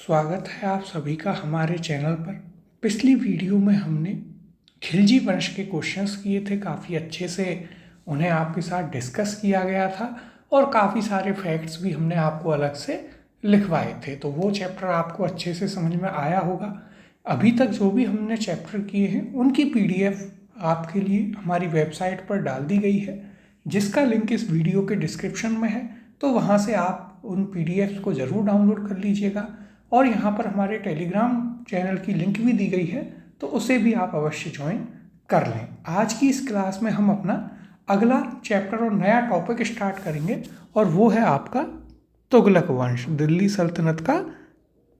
स्वागत है आप सभी का हमारे चैनल पर। पिछली वीडियो में हमने खिलजी वंश के क्वेश्चंस किए थे, काफ़ी अच्छे से उन्हें आपके साथ डिस्कस किया गया था और काफ़ी सारे फैक्ट्स भी हमने आपको अलग से लिखवाए थे। तो वो चैप्टर आपको अच्छे से समझ में आया होगा। अभी तक जो भी हमने चैप्टर किए हैं उनकी PDF आपके लिए हमारी वेबसाइट पर डाल दी गई है, जिसका लिंक इस वीडियो के डिस्क्रिप्शन में है। तो वहाँ से आप उन PDFs को ज़रूर डाउनलोड कर लीजिएगा और यहाँ पर हमारे टेलीग्राम चैनल की लिंक भी दी गई है, तो उसे भी आप अवश्य ज्वाइन कर लें। आज की इस क्लास में हम अपना अगला चैप्टर और नया टॉपिक स्टार्ट करेंगे और वो है आपका तुगलक वंश, दिल्ली सल्तनत का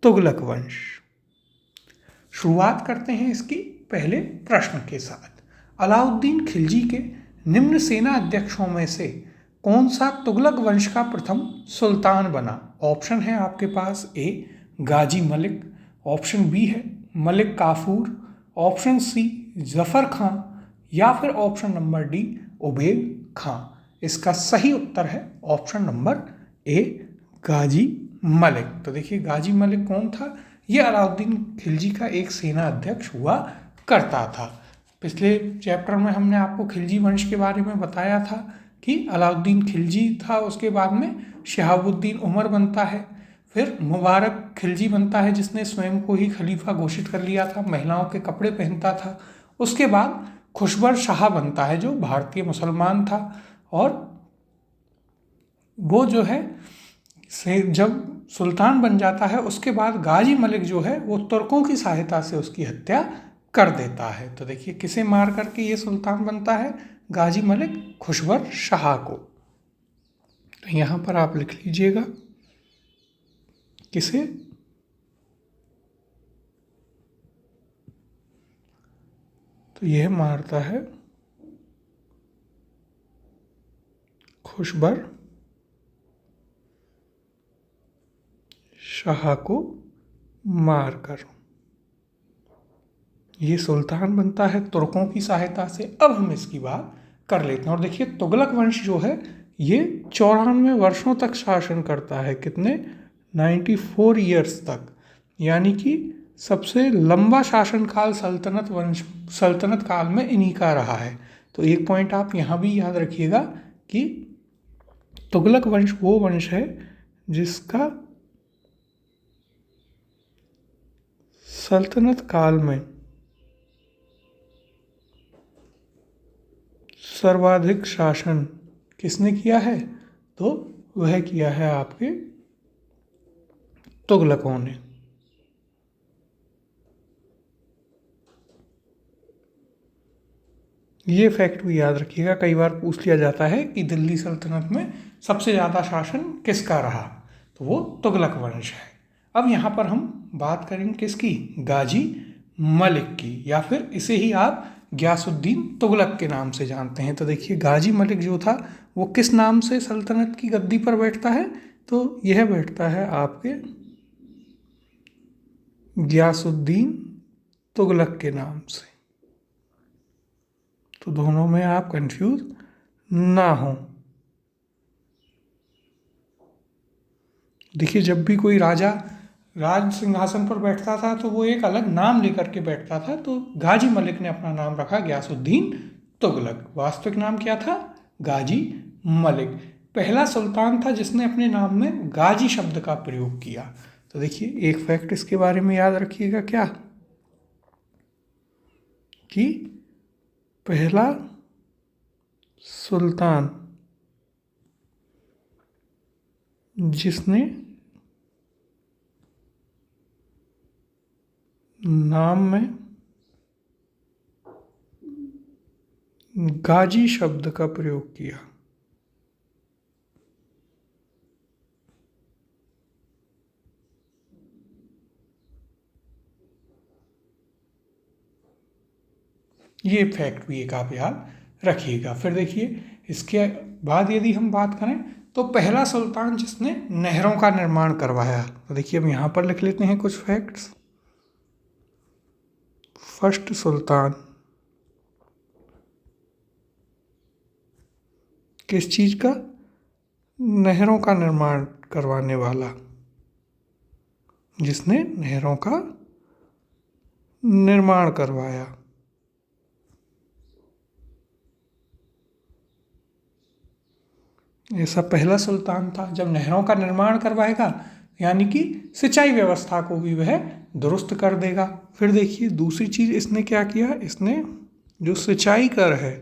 तुगलक वंश। शुरुआत करते हैं इसकी पहले प्रश्न के साथ। अलाउद्दीन खिलजी के निम्न सेना अध्यक्षों में से कौन सा तुगलक वंश का प्रथम सुल्तान बना? ऑप्शन है आपके पास: ए गाजी मलिक, ऑप्शन बी है मलिक काफूर, ऑप्शन सी जफर खां या फिर ऑप्शन नंबर डी उबेद खां। इसका सही उत्तर है ऑप्शन नंबर ए गाजी मलिक। तो देखिए, गाजी मलिक कौन था? ये अलाउद्दीन खिलजी का एक सेना अध्यक्ष हुआ करता था। पिछले चैप्टर में हमने आपको खिलजी वंश के बारे में बताया था कि अलाउद्दीन खिलजी था, उसके बाद में शहाबुद्दीन उमर बनता है, फिर मुबारक खिलजी बनता है जिसने स्वयं को ही खलीफा घोषित कर लिया था, महिलाओं के कपड़े पहनता था। उसके बाद खुशबर शाह बनता है जो भारतीय मुसलमान था, और वो जो है जब सुल्तान बन जाता है उसके बाद गाजी मलिक जो है वो तुर्कों की सहायता से उसकी हत्या कर देता है। तो देखिए, किसे मार करके ये सुल्तान बनता है? गाजी मलिक खुशबर शाह को। तो यहाँ पर आप लिख लीजिएगा किसे? तो यह मारता है खुशबर शाह को मारकर ये सुल्तान बनता है तुर्कों की सहायता से। अब हम इसकी बात कर लेते हैं और देखिए, तुगलक वंश जो है ये 94 वर्षों तक शासन करता है। कितने? 94 ईयर्स तक, यानी कि सबसे लंबा शासनकाल सल्तनत काल में इन्हीं का रहा है। तो एक पॉइंट आप यहाँ भी याद रखिएगा कि तुगलक वंश वो वंश है जिसका सल्तनत काल में सर्वाधिक शासन किसने किया है? तो वह किया है आपके तुगलकों ने। ये फैक्ट भी याद रखिएगा, कई बार पूछ लिया जाता है कि दिल्ली सल्तनत में सबसे ज़्यादा शासन किसका रहा? तो वो तुगलक वंश है। अब यहाँ पर हम बात करेंगे किसकी? गाजी मलिक की, या फिर इसे ही आप गयासुद्दीन तुगलक के नाम से जानते हैं। तो देखिए, गाजी मलिक जो था वो किस नाम से सल्तनत की गद्दी पर बैठता है? तो यह बैठता है आपके गयासुद्दीन तुगलक के नाम से। तो दोनों में आप कंफ्यूज ना हो। देखिए, जब भी कोई राजा राज सिंहासन पर बैठता था तो वो एक अलग नाम लेकर के बैठता था। तो गाजी मलिक ने अपना नाम रखा गयासुद्दीन तुगलक। वास्तविक नाम क्या था? गाजी मलिक। पहला सुल्तान था जिसने अपने नाम में गाजी शब्द का प्रयोग किया। तो देखिए, एक फैक्ट इसके बारे में याद रखिएगा, क्या कि पहला सुल्तान जिसने नाम में गाजी शब्द का प्रयोग किया। ये फैक्ट भी एक आप याद रखिएगा। फिर देखिए, इसके बाद यदि हम बात करें तो पहला सुल्तान जिसने नहरों का निर्माण करवाया। तो देखिए, अब यहाँ पर लिख लेते हैं कुछ फैक्ट्स। फर्स्ट सुल्तान किस चीज़ का? नहरों का निर्माण करवाने वाला। जिसने नहरों का निर्माण करवाया। ऐसा पहला सुल्तान था। जब नहरों का निर्माण करवाएगा यानी कि सिंचाई व्यवस्था को भी वह दुरुस्त कर देगा। फिर देखिए दूसरी चीज इसने क्या किया, इसने जो सिंचाई कर है,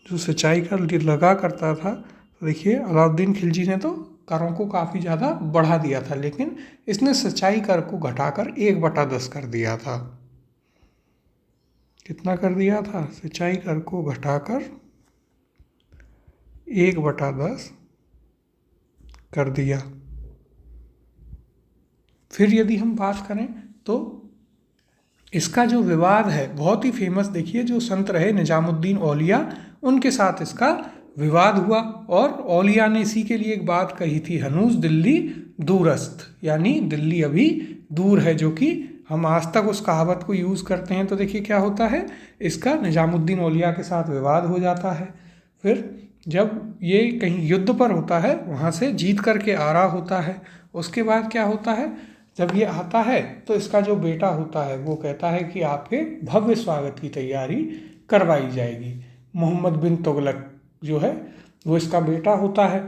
जो सिंचाई कर लगा करता था, तो देखिए अलाउद्दीन खिलजी ने तो करों को काफ़ी ज़्यादा बढ़ा दिया था, लेकिन इसने सिंचाई कर को घटाकर 1/10 कर दिया था। कितना कर दिया था? सिंचाई कर को घटाकर 1/10 कर दिया। फिर यदि हम बात करें तो इसका जो विवाद है बहुत ही फेमस, देखिए जो संत रहे निजामुद्दीन औलिया, उनके साथ इसका विवाद हुआ और औलिया ने इसी के लिए एक बात कही थी, हनूज दिल्ली दूरस्त, यानी दिल्ली अभी दूर है, जो कि हम आज तक उस कहावत को यूज़ करते हैं। तो देखिए क्या होता है, इसका निजामुद्दीन औलिया के साथ विवाद हो जाता है। फिर जब ये कहीं युद्ध पर होता है, वहाँ से जीत करके आ रहा होता है, उसके बाद क्या होता है, जब ये आता है तो इसका जो बेटा होता है वो कहता है कि आपके भव्य स्वागत की तैयारी करवाई जाएगी। मोहम्मद बिन तुगलक जो है वो इसका बेटा होता है,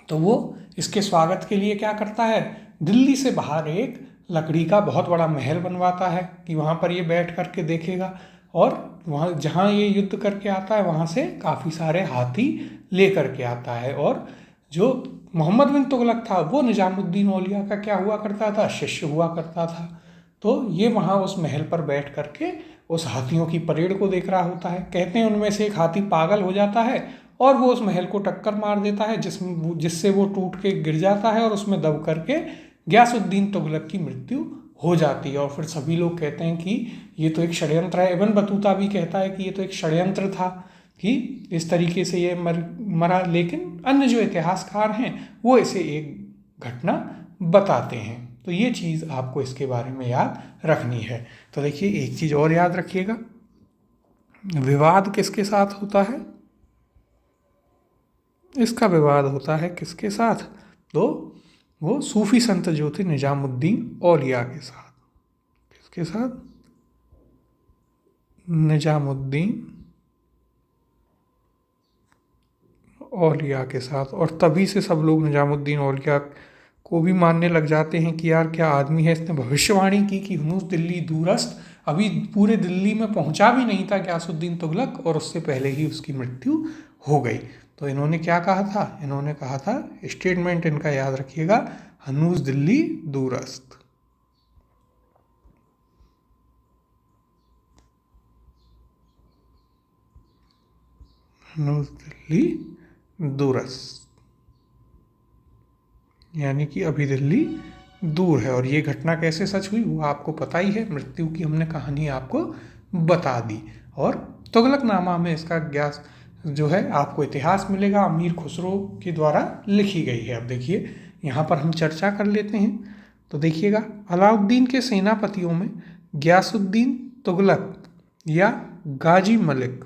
तो वो इसके स्वागत के लिए क्या करता है, दिल्ली से बाहर एक लकड़ी का बहुत बड़ा महल बनवाता है कि वहाँ पर ये बैठ करके देखेगा, और वहाँ जहाँ ये युद्ध करके आता है वहाँ से काफ़ी सारे हाथी ले करके आता है। और जो मोहम्मद बिन तुगलक था वो निजामुद्दीन औलिया का क्या हुआ करता था, शिष्य हुआ करता था। तो ये वहाँ उस महल पर बैठ करके उस हाथियों की परेड को देख रहा होता है। कहते हैं उनमें से एक हाथी पागल हो जाता है और वो उस महल को टक्कर मार देता है, जिससे वो टूट के गिर जाता है और उसमें दब करके गयासुद्दीन तुगलक की मृत्यु हो जाती है। और फिर सभी लोग कहते हैं कि ये तो एक षड्यंत्र है। इब्न बतूता भी कहता है कि ये तो एक षड्यंत्र था कि इस तरीके से ये मरा, लेकिन अन्य जो इतिहासकार हैं वो इसे एक घटना बताते हैं। तो ये चीज़ आपको इसके बारे में याद रखनी है। तो देखिए एक चीज़ और याद रखिएगा, विवाद किसके साथ होता है, इसका विवाद होता है किसके साथ, तो वो सूफी संत जो थे निजामुद्दीन औलिया के साथ। किसके साथ? निजामुद्दीन औलिया के साथ। और तभी से सब लोग निजामुद्दीन औलिया को भी मानने लग जाते हैं कि यार क्या आदमी है, इसने भविष्यवाणी की कि हुनूस दिल्ली दूरस्त, अभी पूरे दिल्ली में पहुंचा भी नहीं था गयासुद्दीन तुगलक और उससे पहले ही उसकी मृत्यु हो गई। तो इन्होंने क्या कहा था, इन्होंने कहा था, स्टेटमेंट इनका याद रखिएगा, हनूस दिल्ली दूरस्त। हनूस दिल्ली दूरस्त यानी कि अभी दिल्ली दूर है। और ये घटना कैसे सच हुई वो आपको पता ही है, मृत्यु की हमने कहानी आपको बता दी। और तुगलकनामा में इसका ज्ञास जो है आपको इतिहास मिलेगा, अमीर खुसरो के द्वारा लिखी गई है। अब देखिए यहाँ पर हम चर्चा कर लेते हैं। तो देखिएगा, अलाउद्दीन के सेनापतियों में गयासुद्दीन तुगलक या गाजी मलिक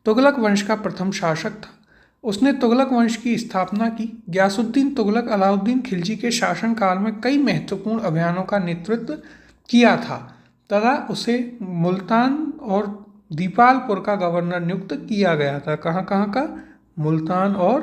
तुगलक वंश का प्रथम शासक था। उसने तुगलक वंश की स्थापना की। गयासुद्दीन तुगलक अलाउद्दीन खिलजी के शासनकाल में कई महत्वपूर्ण अभियानों का नेतृत्व किया था तथा उसे मुल्तान और दीपालपुर का गवर्नर नियुक्त किया गया था। कहाँ कहाँ का? मुल्तान और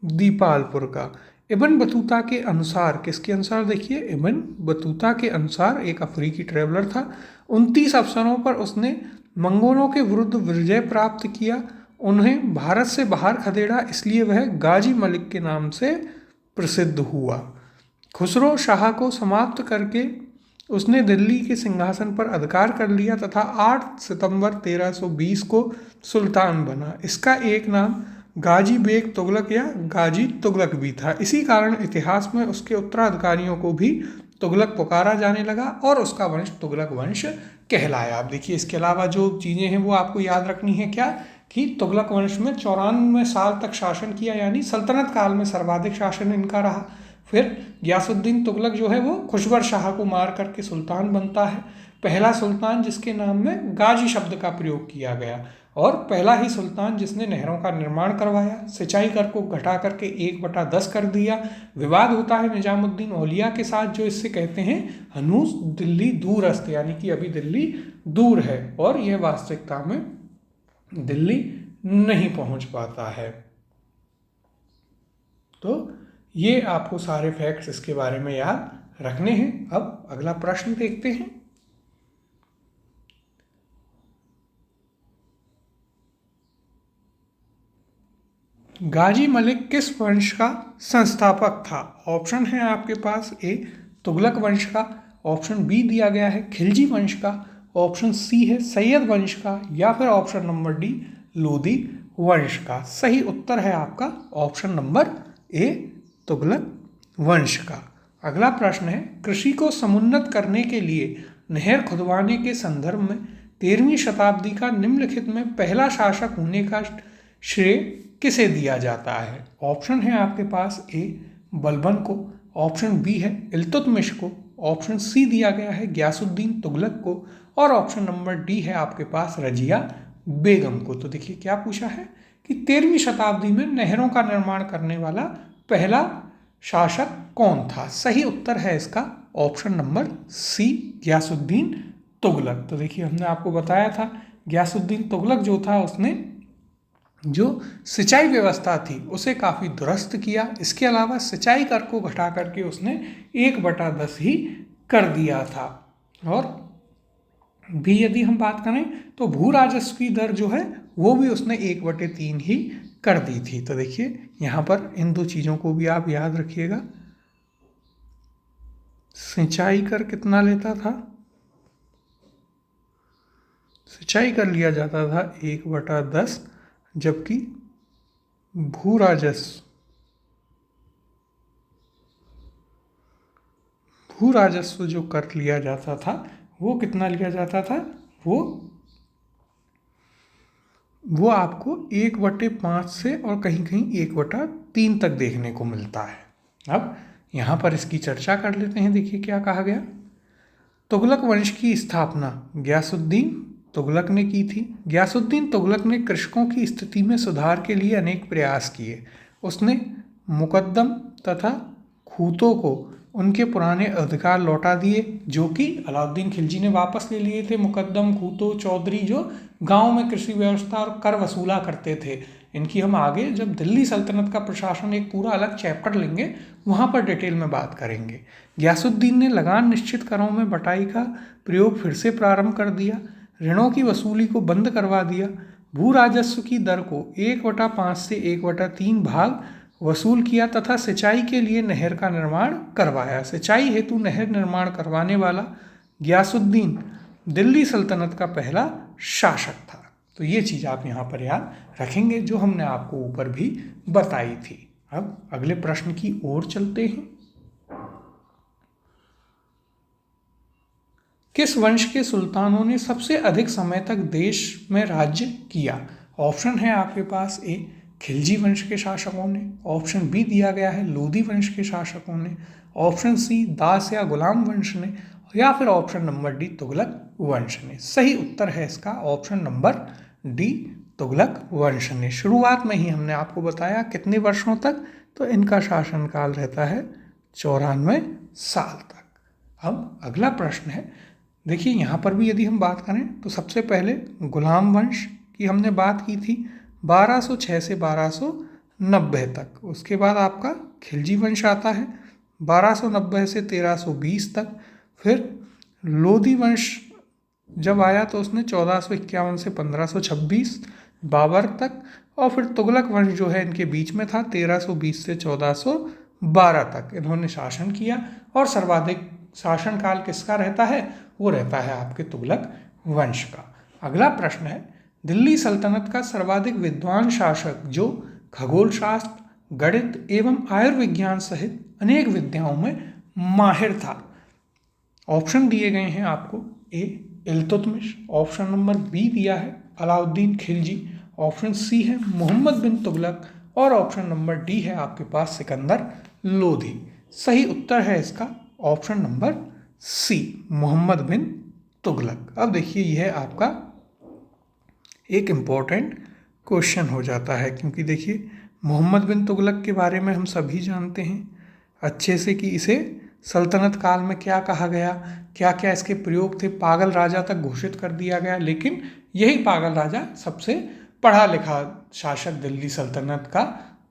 दीपालपुर का। इब्न बतूता के अनुसार, किसके अनुसार? देखिए इब्न बतूता के अनुसार, एक अफ्रीकी ट्रेवलर था, 29 अवसरों पर उसने मंगोलों के विरुद्ध विजय प्राप्त किया। उन्हें भारत से बाहर खदेड़ा, इसलिए वह गाजी मलिक के नाम से प्रसिद्ध हुआ। खुसरो शाह को समाप्त करके उसने दिल्ली के सिंहासन पर अधिकार कर लिया तथा 8 सितंबर 1320 को सुल्तान बना। इसका एक नाम गाजी बेग तुगलक या गाजी तुगलक भी था। इसी कारण इतिहास में उसके उत्तराधिकारियों को भी तुगलक पुकारा जाने लगा और उसका वंश तुगलक वंश कहलाया। अब देखिए इसके अलावा जो चीज़ें हैं वो आपको याद रखनी है क्या, कि तुगलक वंश में 94 साल तक शासन किया, यानी सल्तनत काल में सर्वाधिक शासन इनका रहा। फिर गयासुद्दीन तुगलक जो है वो खुशबर शाह को मार करके सुल्तान बनता है। पहला सुल्तान जिसके नाम में गाजी शब्द का प्रयोग किया गया, और पहला ही सुल्तान जिसने नहरों का निर्माण करवाया, सिंचाई कर को घटा करके 1/10 कर दिया। विवाद होता है निजामुद्दीन औलिया के साथ, जो इससे कहते हैं हनूस दिल्ली दूरस्थ, यानी कि अभी दिल्ली दूर है और यह वास्तविकता में दिल्ली नहीं पहुंच पाता है। तो ये आपको सारे फैक्ट्स इसके बारे में याद रखने हैं। अब अगला प्रश्न देखते हैं। गाजी मलिक किस वंश का संस्थापक था? ऑप्शन है आपके पास ए तुगलक वंश का, ऑप्शन बी दिया गया है खिलजी वंश का, ऑप्शन सी है सैयद वंश का, या फिर ऑप्शन नंबर डी लोदी वंश का। सही उत्तर है आपका ऑप्शन नंबर ए तुगलक वंश का। अगला प्रश्न है, कृषि को समुन्नत करने के लिए नहर खुदवाने के संदर्भ में 13वीं शताब्दी का निम्नलिखित में पहला शासक होने का श्रेय किसे दिया जाता है? ऑप्शन है आपके पास ए बलबन को, ऑप्शन बी है इल्तुतमिश को, ऑप्शन सी दिया गया है गयासुद्दीन तुगलक को, और ऑप्शन नंबर डी है आपके पास रजिया बेगम को। तो देखिए क्या पूछा है कि 13वीं शताब्दी में नहरों का निर्माण करने वाला पहला शासक कौन था? सही उत्तर है इसका option number C Ghiyasuddin Tughlaq. तो देखिए हमने आपको बताया था गयासुद्दीन तुगलक जो था उसने जो सिंचाई व्यवस्था थी उसे काफ़ी दुरुस्त किया। इसके अलावा सिंचाई कर को घटा करके उसने 1/10 ही कर दिया था। और भी यदि हम बात करें तो भू राजस्व की दर जो है वो भी उसने 1/3 ही कर दी थी। तो देखिए यहाँ पर इन दो चीज़ों को भी आप याद रखिएगा। सिंचाई कर कितना लेता था? सिंचाई कर लिया जाता था 1/10, जबकि भू राजस्व जो कर लिया जाता था वो कितना लिया जाता था? वो आपको 1/5 से और कहीं कहीं 1/3 तक देखने को मिलता है। अब यहाँ पर इसकी चर्चा कर लेते हैं। देखिए क्या कहा गया। तुगलक वंश की स्थापना गयासुद्दीन तुगलक ने की थी। गयासुद्दीन तुगलक ने कृषकों की स्थिति में सुधार के लिए अनेक प्रयास किए। उसने मुकद्दम तथा खूतों को उनके पुराने अधिकार लौटा दिए, जो कि अलाउद्दीन खिलजी ने वापस ले लिए थे। मुकद्दम, खूतो, चौधरी जो गांव में कृषि व्यवस्था और कर वसूला करते थे, इनकी हम आगे जब दिल्ली सल्तनत का प्रशासन एक पूरा अलग चैप्टर लेंगे वहाँ पर डिटेल में बात करेंगे। गयासुद्दीन ने लगान निश्चित करों में बटाई का प्रयोग फिर से प्रारंभ कर दिया, ऋणों की वसूली को बंद करवा दिया, भू राजस्व की दर को 1/5 से 1/3 भाग वसूल किया तथा सिंचाई के लिए नहर का निर्माण करवाया। सिंचाई हेतु नहर निर्माण करवाने वाला गयासुद्दीन दिल्ली सल्तनत का पहला शासक था। तो ये चीज़ आप यहाँ पर याद रखेंगे जो हमने आपको ऊपर भी बताई थी। अब अगले प्रश्न की ओर चलते हैं। किस वंश के सुल्तानों ने सबसे अधिक समय तक देश में राज्य किया? ऑप्शन है आपके पास ए खिलजी वंश के शासकों ने, ऑप्शन बी दिया गया है लोदी वंश के शासकों ने, ऑप्शन सी दास या गुलाम वंश ने, या फिर ऑप्शन नंबर डी तुगलक वंश ने। सही उत्तर है इसका ऑप्शन नंबर डी तुगलक वंश ने। शुरुआत में ही हमने आपको बताया कितने वर्षों तक, तो इनका शासनकाल रहता है 94 साल तक। अब अगला प्रश्न है, देखिए यहाँ पर भी यदि हम बात करें तो सबसे पहले गुलाम वंश की हमने बात की थी 1206 से 1290 तक। उसके बाद आपका खिलजी वंश आता है 1290 से 1320 तक। फिर लोदी वंश जब आया तो उसने 1451 से 1526 बाबर तक, और फिर तुगलक वंश जो है इनके बीच में था 1320 से 1412 तक इन्होंने शासन किया। और सर्वाधिक शासनकाल किसका रहता है? वो रहता है आपके तुगलक वंश का। अगला प्रश्न है, दिल्ली सल्तनत का सर्वाधिक विद्वान शासक जो खगोल शास्त्र, गणित एवं आयुर्विज्ञान सहित अनेक विद्याओं में माहिर था। ऑप्शन दिए गए हैं आपको, ए इल्तुतमिश, ऑप्शन नंबर बी दिया है अलाउद्दीन खिलजी, ऑप्शन सी है मोहम्मद बिन तुगलक, और ऑप्शन नंबर डी है आपके पास सिकंदर लोधी। सही उत्तर है इसका ऑप्शन नंबर सी मोहम्मद बिन तुगलक। अब देखिए यह आपका एक इम्पॉर्टेंट क्वेश्चन हो जाता है, क्योंकि देखिए मोहम्मद बिन तुगलक के बारे में हम सभी जानते हैं अच्छे से कि इसे सल्तनत काल में क्या कहा गया, क्या क्या इसके प्रयोग थे, पागल राजा तक घोषित कर दिया गया। लेकिन यही पागल राजा सबसे पढ़ा लिखा शासक दिल्ली सल्तनत का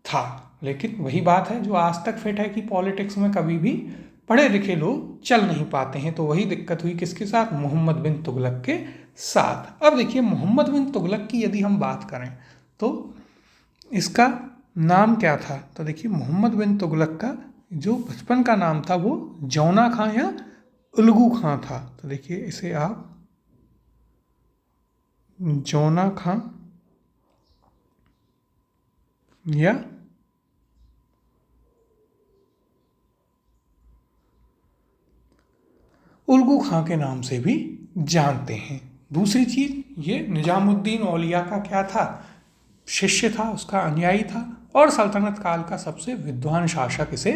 था। लेकिन वही बात है जो आज तक फिट है कि पॉलिटिक्स में कभी भी पढ़े लिखे लोग चल नहीं पाते हैं। तो वही दिक्कत हुई किसके साथ, मोहम्मद बिन तुगलक के साथ। अब देखिए मोहम्मद बिन तुगलक की यदि हम बात करें तो इसका नाम क्या था, तो देखिए मोहम्मद बिन तुगलक का जो बचपन का नाम था वो जौना खां या उल्गू खां था। तो देखिए इसे आप जौना खां या उल्गू खां के नाम से भी जानते हैं। दूसरी चीज ये निजामुद्दीन औलिया का क्या था, शिष्य था, उसका अनुयायी था और सल्तनत काल का सबसे विद्वान शासक इसे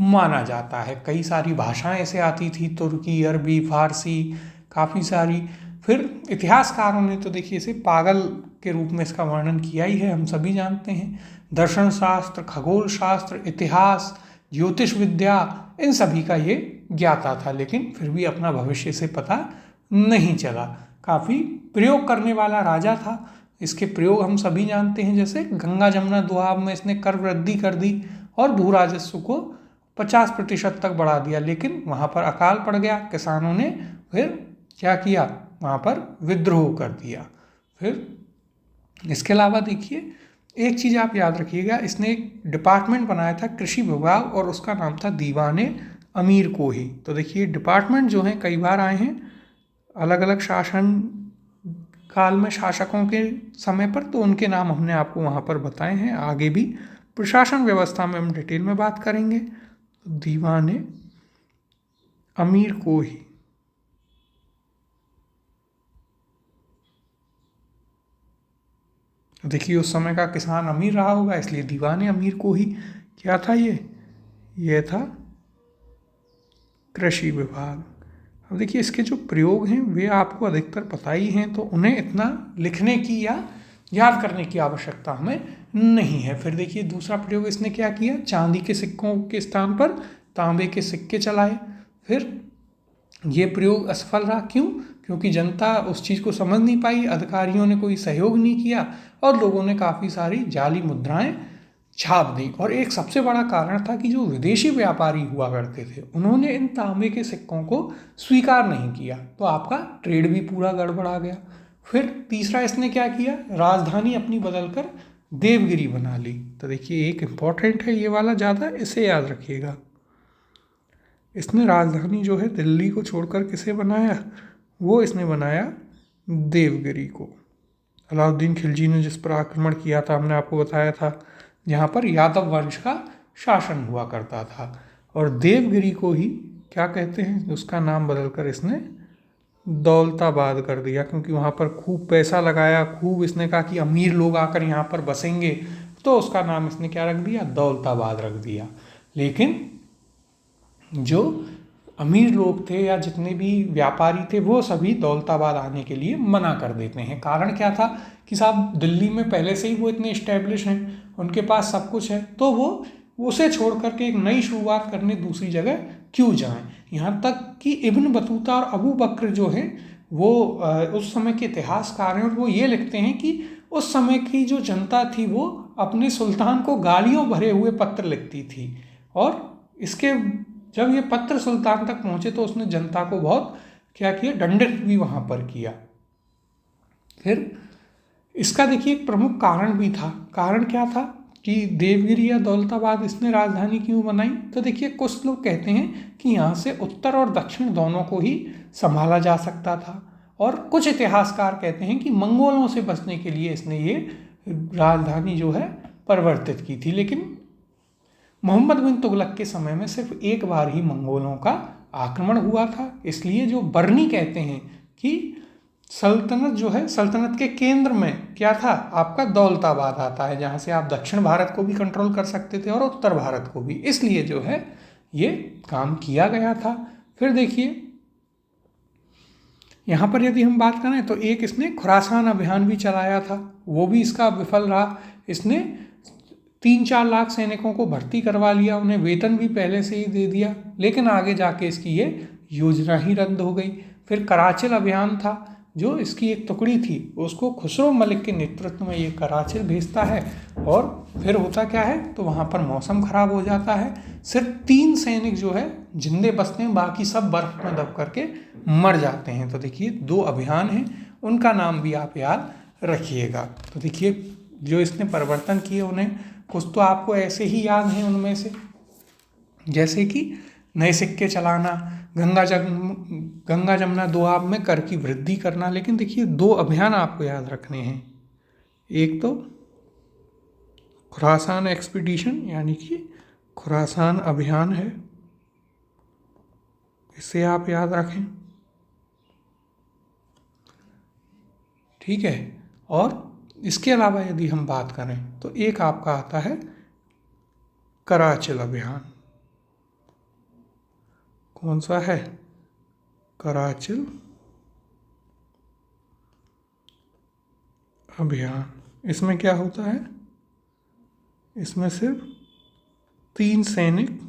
माना जाता है। कई सारी भाषाएं इसे आती थी, तुर्की, अरबी, फारसी, काफ़ी सारी। फिर इतिहासकारों ने तो देखिए इसे पागल के रूप में इसका वर्णन किया ही है, हम सभी जानते हैं। दर्शन शास्त्र, खगोल शास्त्र, इतिहास, ज्योतिष विद्या, इन सभी का ये ज्ञाता था। लेकिन फिर भी अपना भविष्य से पता नहीं चला। काफ़ी प्रयोग करने वाला राजा था। इसके प्रयोग हम सभी जानते हैं, जैसे गंगा जमुना दोआब में इसने कर वृद्धि कर दी और भू राजस्व को 50% तक बढ़ा दिया। लेकिन वहाँ पर अकाल पड़ गया, किसानों ने फिर क्या किया, वहाँ पर विद्रोह कर दिया। फिर इसके अलावा देखिए एक चीज़ आप याद रखिएगा, इसने एक डिपार्टमेंट बनाया था कृषि विभाग और उसका नाम था दीवाने अमीर कोही। तो देखिए डिपार्टमेंट जो हैं कई बार आए हैं अलग अलग शासन काल में शासकों के समय पर, तो उनके नाम हमने आपको वहाँ पर बताए हैं। आगे भी प्रशासन व्यवस्था में हम डिटेल में बात करेंगे। दीवाने अमीर कोही, देखिए उस समय का किसान अमीर रहा होगा इसलिए दीवाने अमीर कोही। क्या था ये था कृषि विभाग। अब देखिए इसके जो प्रयोग हैं वे आपको अधिकतर पता ही हैं, तो उन्हें इतना लिखने की या याद करने की आवश्यकता हमें नहीं है। फिर देखिए दूसरा प्रयोग इसने क्या किया, चांदी के सिक्कों के स्थान पर तांबे के सिक्के चलाए। फिर ये प्रयोग असफल रहा, क्यों, क्योंकि जनता उस चीज़ को समझ नहीं पाई, अधिकारियों ने कोई सहयोग नहीं किया और लोगों ने काफ़ी सारी जाली मुद्राएं छाप दी। और एक सबसे बड़ा कारण था कि जो विदेशी व्यापारी हुआ करते थे उन्होंने इन तांबे के सिक्कों को स्वीकार नहीं किया, तो आपका ट्रेड भी पूरा गड़बड़ा गया। फिर तीसरा इसने क्या किया, राजधानी अपनी बदलकर देवगिरी बना ली। तो देखिए एक इम्पॉर्टेंट है ये वाला ज़्यादा, इसे याद रखिएगा। इसने राजधानी जो है दिल्ली को छोड़कर किसे बनाया, वो इसने बनाया देवगिरी को। अलाउद्दीन खिलजी ने जिस पर आक्रमण किया था हमने आपको बताया था, जहाँ पर यादव वंश का शासन हुआ करता था। और देवगिरी को ही क्या कहते हैं, उसका नाम बदलकर इसने दौलताबाद कर दिया, क्योंकि वहाँ पर खूब पैसा लगाया, खूब इसने कहा कि अमीर लोग आकर यहाँ पर बसेंगे, तो उसका नाम इसने क्या रख दिया, दौलताबाद रख दिया। लेकिन जो अमीर लोग थे या जितने भी व्यापारी थे वो सभी दौलताबाद आने के लिए मना कर देते हैं। कारण क्या था कि साहब दिल्ली में पहले से ही वो इतने इस्टेब्लिश हैं, उनके पास सब कुछ है, तो वो उसे छोड़ करके एक नई शुरुआत करने दूसरी जगह क्यों जाएं। यहाँ तक कि इब्न बतूता और अबू बकर जो हैं वो उस समय के इतिहासकार हैं और वो ये लिखते हैं कि उस समय की जो जनता थी वो अपने सुल्तान को गालियों भरे हुए पत्र लिखती थी, और इसके जब ये पत्र सुल्तान तक पहुंचे तो उसने जनता को बहुत क्या किया, दंडित भी वहाँ पर किया। फिर इसका देखिए एक प्रमुख कारण भी था। कारण क्या था कि देवगिरी या दौलताबाद इसने राजधानी क्यों बनाई, तो देखिए कुछ लोग कहते हैं कि यहाँ से उत्तर और दक्षिण दोनों को ही संभाला जा सकता था, और कुछ इतिहासकार कहते हैं कि मंगोलों से बचने के लिए इसने ये राजधानी जो है परिवर्तित की थी। लेकिन मोहम्मद बिन तुगलक के समय में सिर्फ एक बार ही मंगोलों का आक्रमण हुआ था, इसलिए जो बर्नी कहते हैं कि सल्तनत जो है, सल्तनत के केंद्र में क्या था, आपका दौलताबाद आता है, जहाँ से आप दक्षिण भारत को भी कंट्रोल कर सकते थे और उत्तर भारत को भी, इसलिए जो है ये काम किया गया था। फिर देखिए यहाँ पर यदि हम बात करें तो एक इसने खुरासान अभियान भी चलाया था, वो भी इसका विफल रहा। इसने 3-4 लाख सैनिकों को भर्ती करवा लिया, उन्हें वेतन भी पहले से ही दे दिया, लेकिन आगे जाके इसकी ये योजना ही रद्द हो गई। फिर कराचिल अभियान था, जो इसकी एक टुकड़ी थी, उसको खुसरो मलिक के नेतृत्व में ये कराचिल भेजता है, और फिर होता क्या है, तो वहाँ पर मौसम खराब हो जाता है। सिर्फ 3 सैनिक जो है जिंदे बचते हैं, बाकी सब बर्फ में दब करके मर जाते हैं। तो देखिए 2 अभियान हैं, उनका नाम भी आप याद रखिएगा। तो देखिए जो इसने परिवर्तन किए उन्हें कुछ तो आपको ऐसे ही याद हैं उनमें से, जैसे कि नए सिक्के चलाना, गंगा जमुना दोआब में कर की वृद्धि करना। लेकिन देखिए 2 अभियान आपको याद रखने हैं, एक तो खुरासान एक्सपीडिशन यानी कि खुरासान अभियान है, इसे आप याद रखें, ठीक है। और इसके अलावा यदि हम बात करें तो एक आपका आता है कराचिल अभियान। कौन सा है? कराचिल अभियान। इसमें क्या होता है, इसमें सिर्फ 3 सैनिक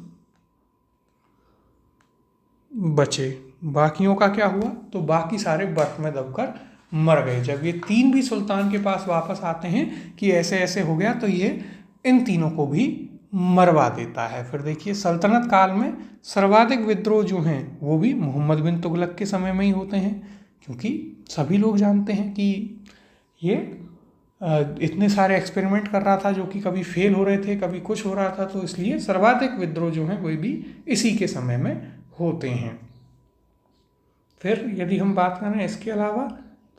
बचे, बाकियों का क्या हुआ, तो बाकी सारे बर्फ में दबकर मर गए। जब ये 3 भी सुल्तान के पास वापस आते हैं कि ऐसे ऐसे हो गया, तो ये इन तीनों को भी मरवा देता है। फिर देखिए सल्तनत काल में सर्वाधिक विद्रोह जो हैं वो भी मोहम्मद बिन तुगलक के समय में ही होते हैं, क्योंकि सभी लोग जानते हैं कि ये इतने सारे एक्सपेरिमेंट कर रहा था जो कि कभी फेल हो रहे थे, कभी कुछ हो रहा था, तो इसलिए सर्वाधिक विद्रोह जो हैं वो भी इसी के समय में होते हैं। फिर यदि हम बात करें इसके अलावा,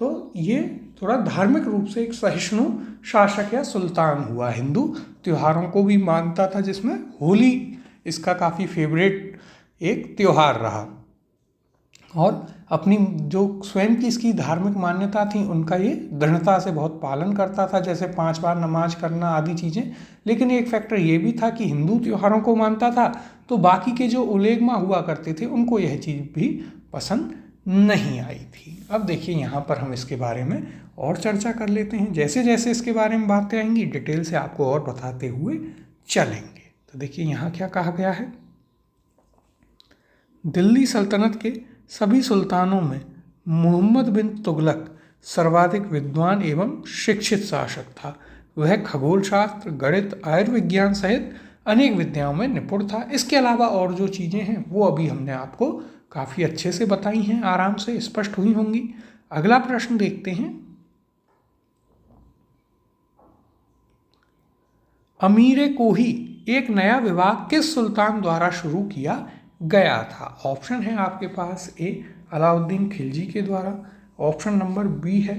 तो ये थोड़ा धार्मिक रूप से एक सहिष्णु शासक या सुल्तान हुआ, हिंदू त्योहारों को भी मानता था, जिसमें होली इसका काफ़ी फेवरेट एक त्योहार रहा, और अपनी जो स्वयं की इसकी धार्मिक मान्यता थी उनका ये दृढ़ता से बहुत पालन करता था, जैसे 5 बार नमाज करना आदि चीज़ें। लेकिन एक फैक्टर ये भी था कि हिंदू त्योहारों को मानता था, तो बाकी के जो उलेमा हुआ करते थे उनको यह चीज़ भी पसंद नहीं आई थी। अब देखिए यहाँ पर हम इसके बारे में और चर्चा कर लेते हैं, जैसे जैसे इसके बारे में बातें आएंगी डिटेल से आपको और बताते हुए चलेंगे। तो देखिए यहाँ क्या कहा गया है, दिल्ली सल्तनत के सभी सुल्तानों में मोहम्मद बिन तुगलक सर्वाधिक विद्वान एवं शिक्षित शासक था। वह खगोल शास्त्र, गणित, आयुर्विज्ञान सहित अनेक विद्याओं में निपुण था। इसके अलावा और जो चीज़ें हैं वो अभी हमने आपको काफ़ी अच्छे से बताई हैं, आराम से स्पष्ट हुई होंगी। अगला प्रश्न देखते हैं, अमीर कोही एक नया विभाग किस सुल्तान द्वारा शुरू किया गया था? ऑप्शन है आपके पास, ए अलाउद्दीन खिलजी के द्वारा, ऑप्शन नंबर बी है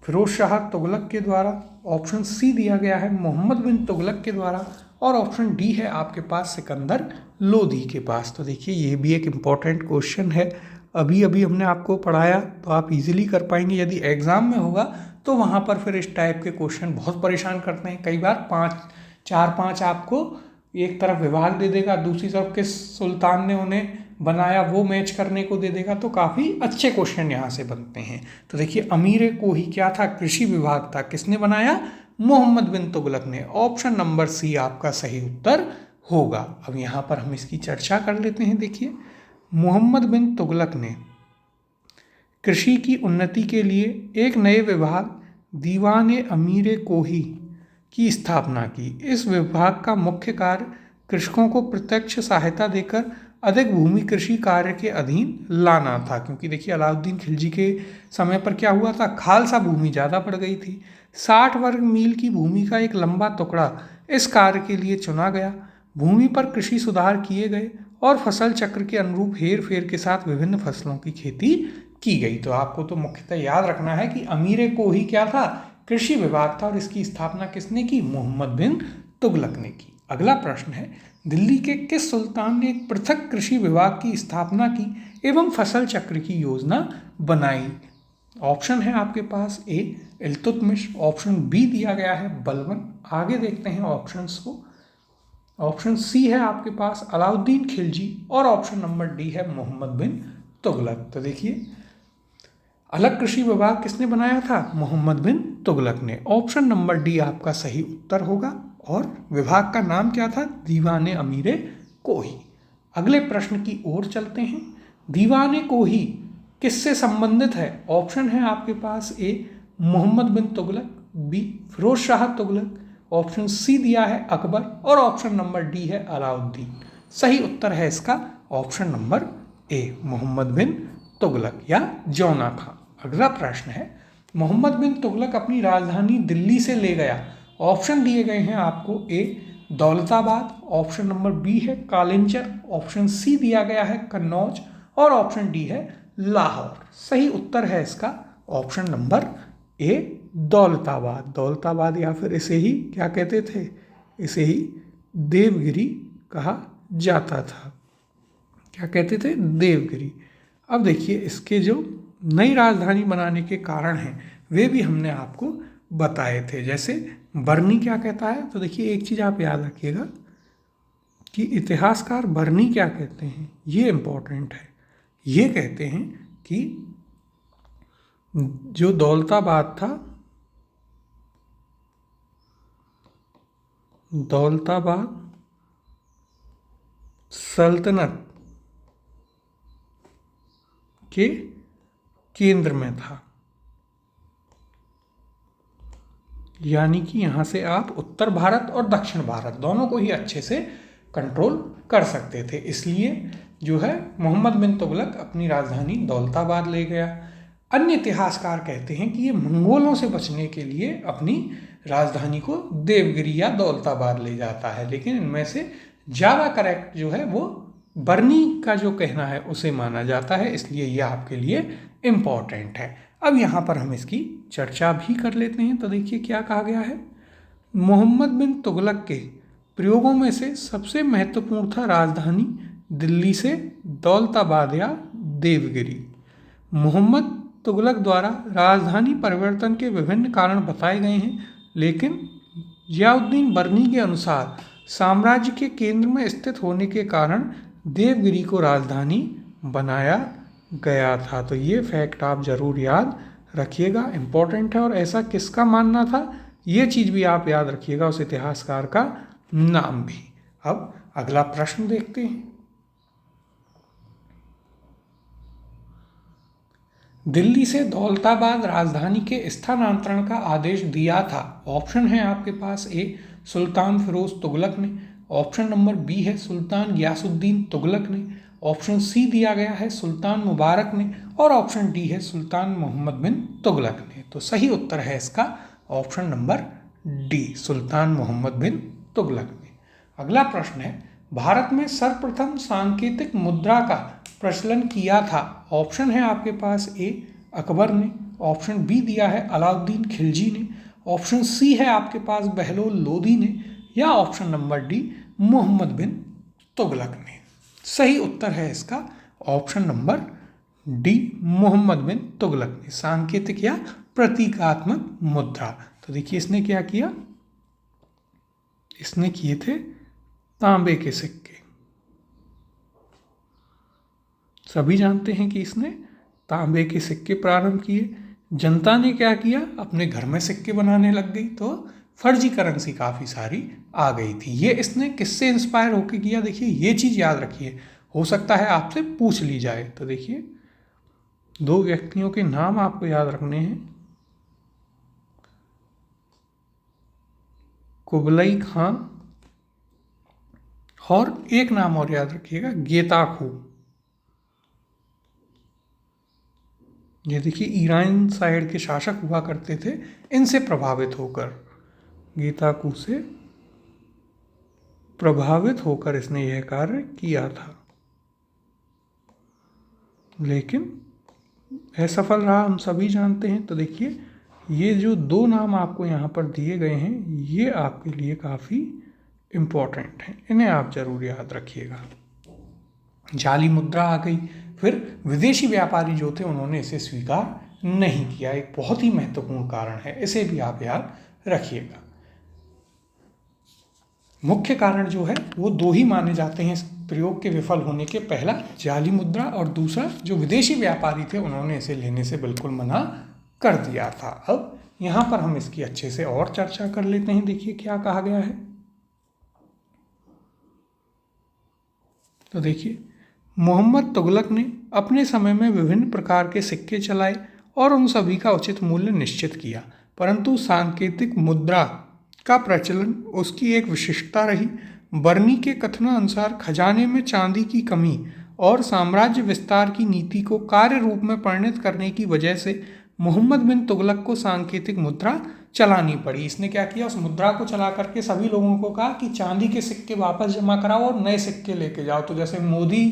फिरोज शाह तुगलक के द्वारा, ऑप्शन सी दिया गया है मोहम्मद बिन तुगलक के द्वारा, और ऑप्शन डी है आपके पास सिकंदर लोधी के पास। तो देखिए ये भी एक इम्पॉर्टेंट क्वेश्चन है, अभी अभी हमने आपको पढ़ाया तो आप इजीली कर पाएंगे। यदि एग्ज़ाम में होगा तो वहाँ पर फिर इस टाइप के क्वेश्चन बहुत परेशान करते हैं, कई बार 4-5 आपको एक तरफ विभाग दे देगा, दूसरी तरफ किस सुल्तान ने उन्हें बनाया वो मैच करने को दे देगा, तो काफ़ी अच्छे क्वेश्चन यहाँ से बनते हैं। तो देखिए अमीर कोही क्या था, कृषि विभाग था, किसने बनाया? मोहम्मद बिन तुगलक ने। ऑप्शन नंबर सी आपका सही उत्तर होगा। अब यहाँ पर हम इसकी चर्चा कर लेते हैं। देखिए मोहम्मद बिन तुगलक ने कृषि की उन्नति के लिए एक नए विभाग दीवान अमीर कोही की स्थापना की। इस विभाग का मुख्य कार्य कृषकों को प्रत्यक्ष सहायता देकर अधिक भूमि कृषि कार्य के अधीन लाना था, क्योंकि देखिए अलाउद्दीन खिलजी के समय पर क्या हुआ था, खालसा भूमि ज़्यादा पड़ गई थी। 60 वर्ग मील की भूमि का एक लंबा टुकड़ा इस कार्य के लिए चुना गया। भूमि पर कृषि सुधार किए गए और फसल चक्र के अनुरूप हेर फेर के साथ विभिन्न फसलों की खेती की गई। तो आपको तो मुख्यतः याद रखना है कि अमीर कोही क्या था, कृषि विभाग था, और इसकी स्थापना किसने की? मोहम्मद बिन तुगलक ने की। अगला प्रश्न है, दिल्ली के किस सुल्तान ने एक पृथक कृषि विभाग की स्थापना की एवं फसल चक्र की योजना बनाई? ऑप्शन है आपके पास, ए इल्तुतमिश, ऑप्शन बी दिया गया है बलबन। आगे देखते हैं ऑप्शंस को। ऑप्शन सी है आपके पास अलाउद्दीन खिलजी, और ऑप्शन नंबर डी है मोहम्मद बिन तुगलक। तो देखिए अलग कृषि विभाग किसने बनाया था? मोहम्मद बिन तुगलक ने। ऑप्शन नंबर डी आपका सही उत्तर होगा। और विभाग का नाम क्या था? दीवाने अमीरे कोही। अगले प्रश्न की ओर चलते हैं। दीवाने कोही किससे संबंधित है? ऑप्शन है आपके पास A Mohammad bin Tughlaq, B Firoz Shah Tughlaq, option C दिया है अकबर और ऑप्शन नंबर डी है अलाउद्दीन। सही उत्तर है इसका option number A Mohammad bin Tughlaq या जौना खां। अगला प्रश्न है, मोहम्मद बिन तुगलक अपनी राजधानी दिल्ली से ले गया। ऑप्शन दिए गए हैं आपको ए दौलताबाद, ऑप्शन नंबर बी है कालिंचर, ऑप्शन सी दिया गया है कन्नौज और ऑप्शन डी है लाहौर। सही उत्तर है इसका ऑप्शन नंबर ए दौलताबाद। दौलताबाद या फिर इसे ही क्या कहते थे? इसे ही देवगिरी कहा जाता था। क्या कहते थे? देवगिरी। अब देखिए इसके जो नई राजधानी बनाने के कारण हैं वे भी हमने आपको बताए थे। जैसे बर्नी क्या कहता है? तो देखिए एक चीज़ आप याद रखिएगा कि इतिहासकार बर्नी क्या कहते हैं, ये इम्पोर्टेंट है। ये कहते हैं कि जो दौलताबाद था, दौलताबाद सल्तनत के केंद्र में था, यानी कि यहाँ से आप उत्तर भारत और दक्षिण भारत दोनों को ही अच्छे से कंट्रोल कर सकते थे। इसलिए जो है मोहम्मद बिन तुगलक अपनी राजधानी दौलताबाद ले गया। अन्य इतिहासकार कहते हैं कि ये मंगोलों से बचने के लिए अपनी राजधानी को देवगिरी या दौलताबाद ले जाता है, लेकिन इनमें से ज़्यादा करेक्ट जो है वो बर्नी का जो कहना है उसे माना जाता है, इसलिए ये आपके लिए इम्पॉर्टेंट है। अब यहाँ पर हम इसकी चर्चा भी कर लेते हैं। तो देखिए क्या कहा गया है, मोहम्मद बिन तुगलक के प्रयोगों में से सबसे महत्वपूर्ण था राजधानी दिल्ली से दौलताबाद या देवगिरी। मोहम्मद तुगलक द्वारा राजधानी परिवर्तन के विभिन्न कारण बताए गए हैं, लेकिन जियाउद्दीन बर्नी के अनुसार साम्राज्य के केंद्र में स्थित होने के कारण देवगिरी को राजधानी बनाया गया था। तो ये फैक्ट आप जरूर याद रखिएगा, इम्पोर्टेंट है। और ऐसा किसका मानना था ये चीज़ भी आप याद रखिएगा, उस इतिहासकार का नाम भी। अब अगला प्रश्न देखते हैं। दिल्ली से दौलताबाद राजधानी के स्थानांतरण का आदेश दिया था। ऑप्शन है आपके पास ए सुल्तान फिरोज तुगलक ने, ऑप्शन नंबर बी है सुल्तान गियासुद्दीन तुगलक ने, ऑप्शन सी दिया गया है सुल्तान मुबारक ने और ऑप्शन डी है सुल्तान मोहम्मद बिन तुगलक ने। तो सही उत्तर है इसका ऑप्शन नंबर डी सुल्तान मोहम्मद बिन तुगलक ने। अगला प्रश्न है, भारत में सर्वप्रथम सांकेतिक मुद्रा का प्रचलन किया था। ऑप्शन है आपके पास ए अकबर ने, ऑप्शन बी दिया है अलाउद्दीन खिलजी ने, ऑप्शन सी है आपके पास बहलोल लोदी ने या option number D Mohammad bin Tughlaq ने। सही उत्तर है इसका option number D Mohammad bin Tughlaq ने, सांकेतिक या प्रतीकात्मक मुद्रा। तो देखिए इसने क्या किया, इसने किए थे तांबे के सिक्के। सभी जानते हैं कि इसने तांबे के सिक्के प्रारंभ किए। जनता ने क्या किया, अपने घर में सिक्के बनाने लग गई, तो फर्जी करेंसी काफ़ी सारी आ गई थी। ये इसने किससे इंस्पायर होकर किया? देखिए ये चीज़ याद रखिए, हो सकता है आपसे पूछ ली जाए। तो देखिए दो व्यक्तियों के नाम आपको याद रखने हैं, कुबलई खां और एक नाम और याद रखिएगा गेताखू। ये देखिए ईरान साइड के शासक हुआ करते थे, इनसे प्रभावित होकर, गेताखू से प्रभावित होकर इसने यह कार्य किया था, लेकिन असफल रहा, हम सभी जानते हैं। तो देखिए ये जो दो नाम आपको यहाँ पर दिए गए हैं ये आपके लिए काफ़ी इम्पोर्टेंट हैं, इन्हें आप जरूर याद रखिएगा। जाली मुद्रा आ गई, फिर विदेशी व्यापारी जो थे उन्होंने इसे स्वीकार नहीं किया, एक बहुत ही महत्वपूर्ण कारण है, इसे भी आप याद रखिएगा। मुख्य कारण जो है वो दो ही माने जाते हैं इस प्रयोग के विफल होने के। पहला जाली मुद्रा और दूसरा जो विदेशी व्यापारी थे उन्होंने इसे लेने से बिल्कुल मना कर दिया था। अब यहाँ पर हम इसकी अच्छे से और चर्चा कर लेते हैं। देखिए क्या कहा गया है। तो देखिए, मोहम्मद तुगलक ने अपने समय में विभिन्न प्रकार के सिक्के चलाए और उन सभी का उचित मूल्य निश्चित किया, परंतु सांकेतिक मुद्रा का प्रचलन उसकी एक विशिष्टता रही। बर्नी के कथनानुसार खजाने में चांदी की कमी और साम्राज्य विस्तार की नीति को कार्य रूप में परिणत करने की वजह से मोहम्मद बिन तुगलक को सांकेतिक मुद्रा चलानी पड़ी। इसने क्या किया, उस मुद्रा को चला करके सभी लोगों को कहा कि चांदी के सिक्के वापस जमा कराओ और नए सिक्के लेके जाओ। तो जैसे मोदी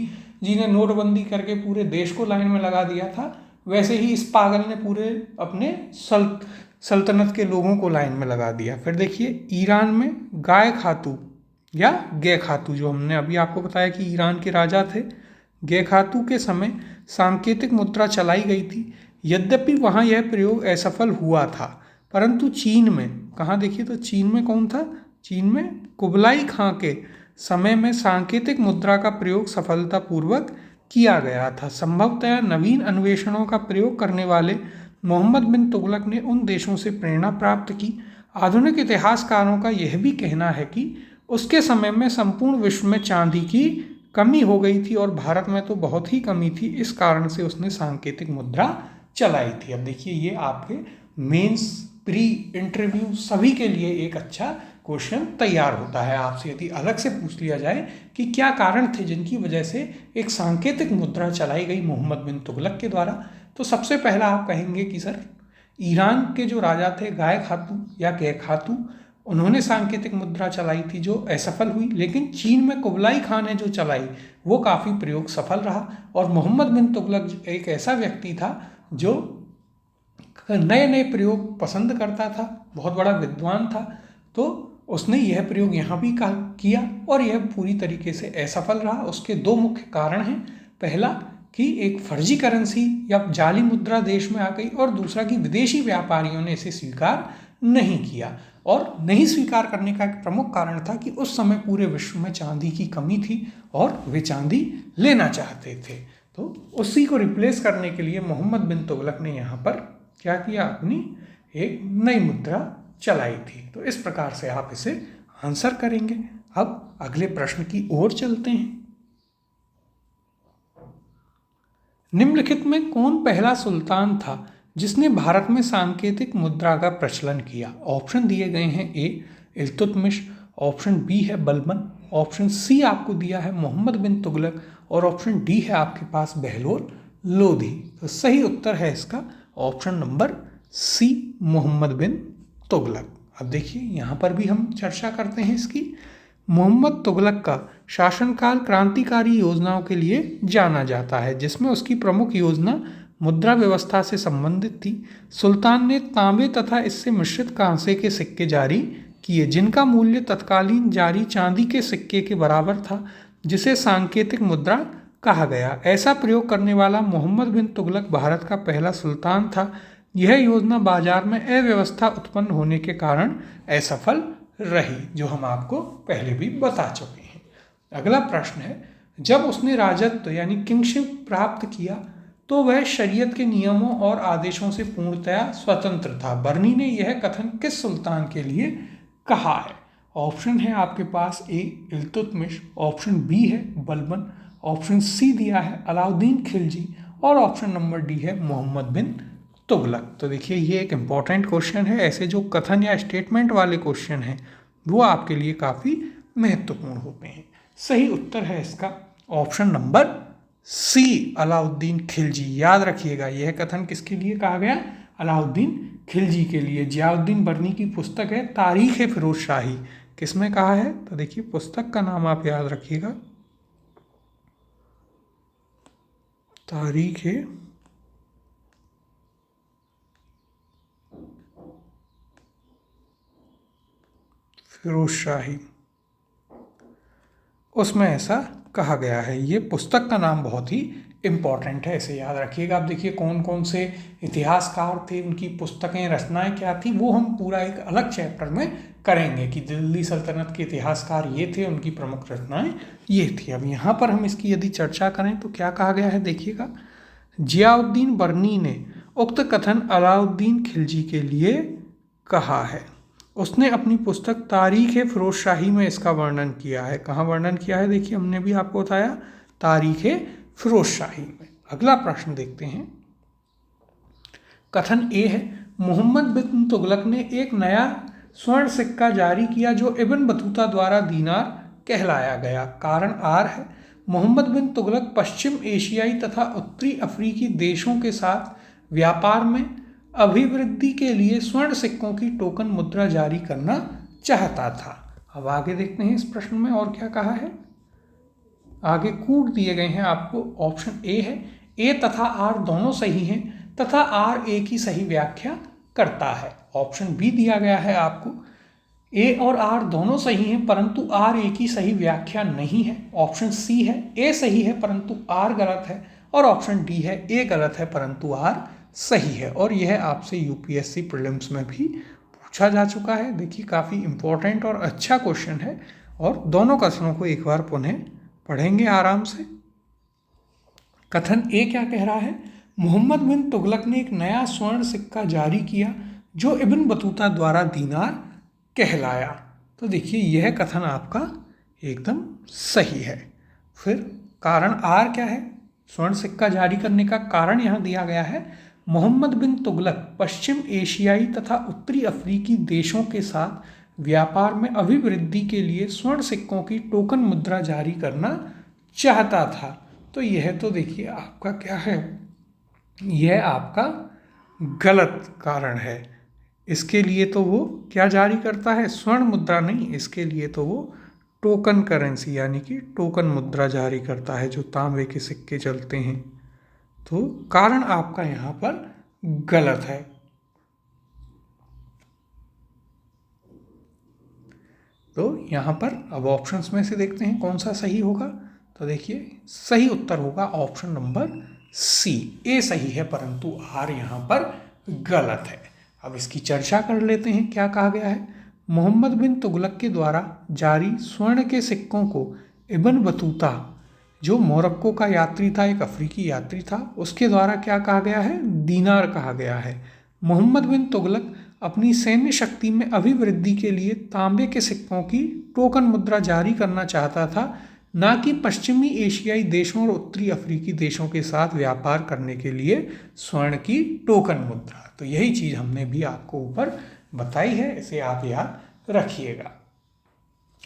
जी ने नोटबंदी करके पूरे देश को लाइन में लगा दिया था, वैसे ही इस पागल ने पूरे अपने सल्तनत के लोगों को लाइन में लगा दिया। फिर देखिए, ईरान में गाय खातू या गे खातू, जो हमने अभी आपको बताया कि ईरान के राजा थे, गे खातू के समय सांकेतिक मुद्रा चलाई गई थी। यद्यपि वहाँ यह प्रयोग असफल हुआ था, परंतु चीन में, कहाँ देखिए तो चीन में कौन था, चीन में कुबलाई खां के समय में सांकेतिक मुद्रा का प्रयोग सफलतापूर्वक किया गया था। संभवतः नवीन अन्वेषणों का प्रयोग करने वाले मोहम्मद बिन तुगलक ने उन देशों से प्रेरणा प्राप्त की। आधुनिक इतिहासकारों का यह भी कहना है कि उसके समय में संपूर्ण विश्व में चांदी की कमी हो गई थी और भारत में तो बहुत ही कमी थी, इस कारण से उसने सांकेतिक मुद्रा चलाई थी। अब देखिए, ये आपके मेंस, प्री इंटरव्यू सभी के लिए एक अच्छा क्वेश्चन तैयार होता है। आपसे यदि अलग से पूछ लिया जाए कि क्या कारण थे जिनकी वजह से एक सांकेतिक मुद्रा चलाई गई मोहम्मद बिन तुगलक के द्वारा, तो सबसे पहला आप कहेंगे कि सर ईरान के जो राजा थे गाय खातू या गे खातू, उन्होंने सांकेतिक मुद्रा चलाई थी जो असफल हुई। लेकिन चीन में कुबलाई खां ने जो चलाई वो काफ़ी प्रयोग सफल रहा। और मोहम्मद बिन तुगलक एक ऐसा व्यक्ति था जो नए नए प्रयोग पसंद करता था, बहुत बड़ा विद्वान था, तो उसने यह प्रयोग यहाँ भी किया और यह पूरी तरीके से असफल रहा। उसके दो मुख्य कारण हैं। पहला कि एक फर्जी करेंसी या जाली मुद्रा देश में आ गई, और दूसरा कि विदेशी व्यापारियों ने इसे स्वीकार नहीं किया। और नहीं स्वीकार करने का एक प्रमुख कारण था कि उस समय पूरे विश्व में चांदी की कमी थी और वे चांदी लेना चाहते थे। तो उसी को रिप्लेस करने के लिए मोहम्मद बिन तुगलक ने यहाँ पर क्या किया, अपनी एक नई मुद्रा चलाई थी। तो इस प्रकार से आप इसे आंसर करेंगे। अब अगले प्रश्न की ओर चलते हैं। निम्नलिखित में कौन पहला सुल्तान था जिसने भारत में सांकेतिक मुद्रा का प्रचलन किया? ऑप्शन दिए गए हैं, ए इल्तुतमिश, ऑप्शन बी है बलबन, ऑप्शन सी आपको दिया है मोहम्मद बिन तुगलक, और ऑप्शन डी है आपके पास बहलोल लोधी। तो सही उत्तर है इसका ऑप्शन नंबर सी, मोहम्मद बिन तुगलक। अब देखिए, यहाँ पर भी हम चर्चा करते हैं इसकी। मोहम्मद तुगलक का शासनकाल क्रांतिकारी योजनाओं के लिए जाना जाता है, जिसमें उसकी प्रमुख योजना मुद्रा व्यवस्था से संबंधित थी। सुल्तान ने तांबे तथा इससे मिश्रित कांसे के सिक्के जारी किए, जिनका मूल्य तत्कालीन जारी चांदी के सिक्के के बराबर था, जिसे सांकेतिक मुद्रा कहा गया। ऐसा प्रयोग करने वाला मोहम्मद बिन तुगलक भारत का पहला सुल्तान था। यह योजना बाजार में अव्यवस्था उत्पन्न होने के कारण असफल रही, जो हम आपको पहले भी बता चुके हैं। अगला प्रश्न है, जब उसने राजत्व यानी किंगशिप प्राप्त किया तो वह शरीयत के नियमों और आदेशों से पूर्णतया स्वतंत्र था। बर्नी ने यह कथन किस सुल्तान के लिए कहा है? ऑप्शन है आपके पास, ए इल्तुतमिश, ऑप्शन बी है बलबन, ऑप्शन सी दिया है अलाउद्दीन खिलजी, और ऑप्शन नंबर डी है मोहम्मद बिन तुगलक। तो देखिए, ये एक इम्पॉर्टेंट क्वेश्चन है। ऐसे जो कथन या स्टेटमेंट वाले क्वेश्चन हैं वो आपके लिए काफ़ी महत्वपूर्ण होते हैं। सही उत्तर है इसका option number C, Alauddin Khilji. याद रखिएगा, यह कथन किसके लिए कहा गया? अलाउद्दीन खिलजी के लिए। जियाउद्दीन बर्नी की पुस्तक है तारीख ए फिरोज शाही, किसमें कहा है? तो देखिए, पुस्तक का नाम आप याद रखिएगा, तारीख ए फिरोज शाही, उसमें ऐसा कहा गया है। ये पुस्तक का नाम बहुत ही इम्पॉर्टेंट है, इसे याद रखिएगा। अब देखिए, कौन कौन से इतिहासकार थे, उनकी पुस्तकें, रचनाएं क्या थी, वो हम पूरा एक अलग चैप्टर में करेंगे कि दिल्ली सल्तनत के इतिहासकार ये थे, उनकी प्रमुख रचनाएं ये थी। अब यहाँ पर हम इसकी यदि चर्चा करें तो क्या कहा गया है, देखिएगा। जियाउद्दीन बर्नी ने उक्त कथन अलाउद्दीन खिलजी के लिए कहा है। उसने अपनी पुस्तक तारीख फिरोजशाही में इसका वर्णन किया है। कहाँ वर्णन किया है, देखिए हमने भी आपको बताया, तारीख फिरोजशाही में। अगला प्रश्न देखते हैं। कथन ए है, मोहम्मद बिन तुगलक ने एक नया स्वर्ण सिक्का जारी किया जो इब्न बतूता द्वारा दीनार कहलाया गया। कारण आर है, मोहम्मद बिन तुगलक पश्चिम एशियाई तथा उत्तरी अफ्रीकी देशों के साथ व्यापार में अभिवृद्धि के लिए स्वर्ण सिक्कों की टोकन मुद्रा जारी करना चाहता था। अब आगे देखते हैं इस प्रश्न में और क्या कहा है। आगे कूट दिए गए हैं आपको। ऑप्शन ए है, ए तथा आर दोनों सही हैं तथा आर ए की सही व्याख्या करता है। ऑप्शन बी दिया गया है आपको, ए और आर दोनों सही हैं परंतु आर ए की सही व्याख्या नहीं है। ऑप्शन सी है, ए सही है परंतु आर गलत है। और ऑप्शन डी है, ए गलत है परंतु आर सही है। और यह आपसे यूपीएससी प्रीलिम्स में भी पूछा जा चुका है। देखिए काफ़ी इंपॉर्टेंट और अच्छा क्वेश्चन है, और दोनों कथनों को एक बार पुनः पढ़ेंगे आराम से। कथन ए क्या कह रहा है, मोहम्मद बिन तुगलक ने एक नया स्वर्ण सिक्का जारी किया जो इब्न बतूता द्वारा दीनार कहलाया। तो देखिए यह कथन आपका एकदम सही है। फिर कारण आर क्या है, स्वर्ण सिक्का जारी करने का कारण यहाँ दिया गया है, मोहम्मद बिन तुगलक पश्चिम एशियाई तथा उत्तरी अफ्रीकी देशों के साथ व्यापार में अभिवृद्धि के लिए स्वर्ण सिक्कों की टोकन मुद्रा जारी करना चाहता था। तो यह तो देखिए आपका क्या है, यह आपका गलत कारण है। इसके लिए तो वो क्या जारी करता है, स्वर्ण मुद्रा नहीं, इसके लिए तो वो टोकन करेंसी यानी कि टोकन मुद्रा जारी करता है, जो तांबे के सिक्के चलते हैं। तो कारण आपका यहाँ पर गलत है। तो यहाँ पर अब ऑप्शंस में से देखते हैं कौन सा सही होगा। तो देखिए सही उत्तर होगा ऑप्शन नंबर सी, ए सही है परंतु आर यहाँ पर गलत है। अब इसकी चर्चा कर लेते हैं। क्या कहा गया है, मोहम्मद बिन तुगलक के द्वारा जारी स्वर्ण के सिक्कों को इब्न बतूता, जो मोरक्को का यात्री था, एक अफ्रीकी यात्री था, उसके द्वारा क्या कहा गया है, दीनार कहा गया है। मोहम्मद बिन तुगलक अपनी सैन्य शक्ति में अभिवृद्धि के लिए तांबे के सिक्कों की टोकन मुद्रा जारी करना चाहता था, ना कि पश्चिमी एशियाई देशों और उत्तरी अफ्रीकी देशों के साथ व्यापार करने के लिए स्वर्ण की टोकन मुद्रा। तो यही चीज़ हमने भी आपको ऊपर बताई है, इसे आप याद रखिएगा।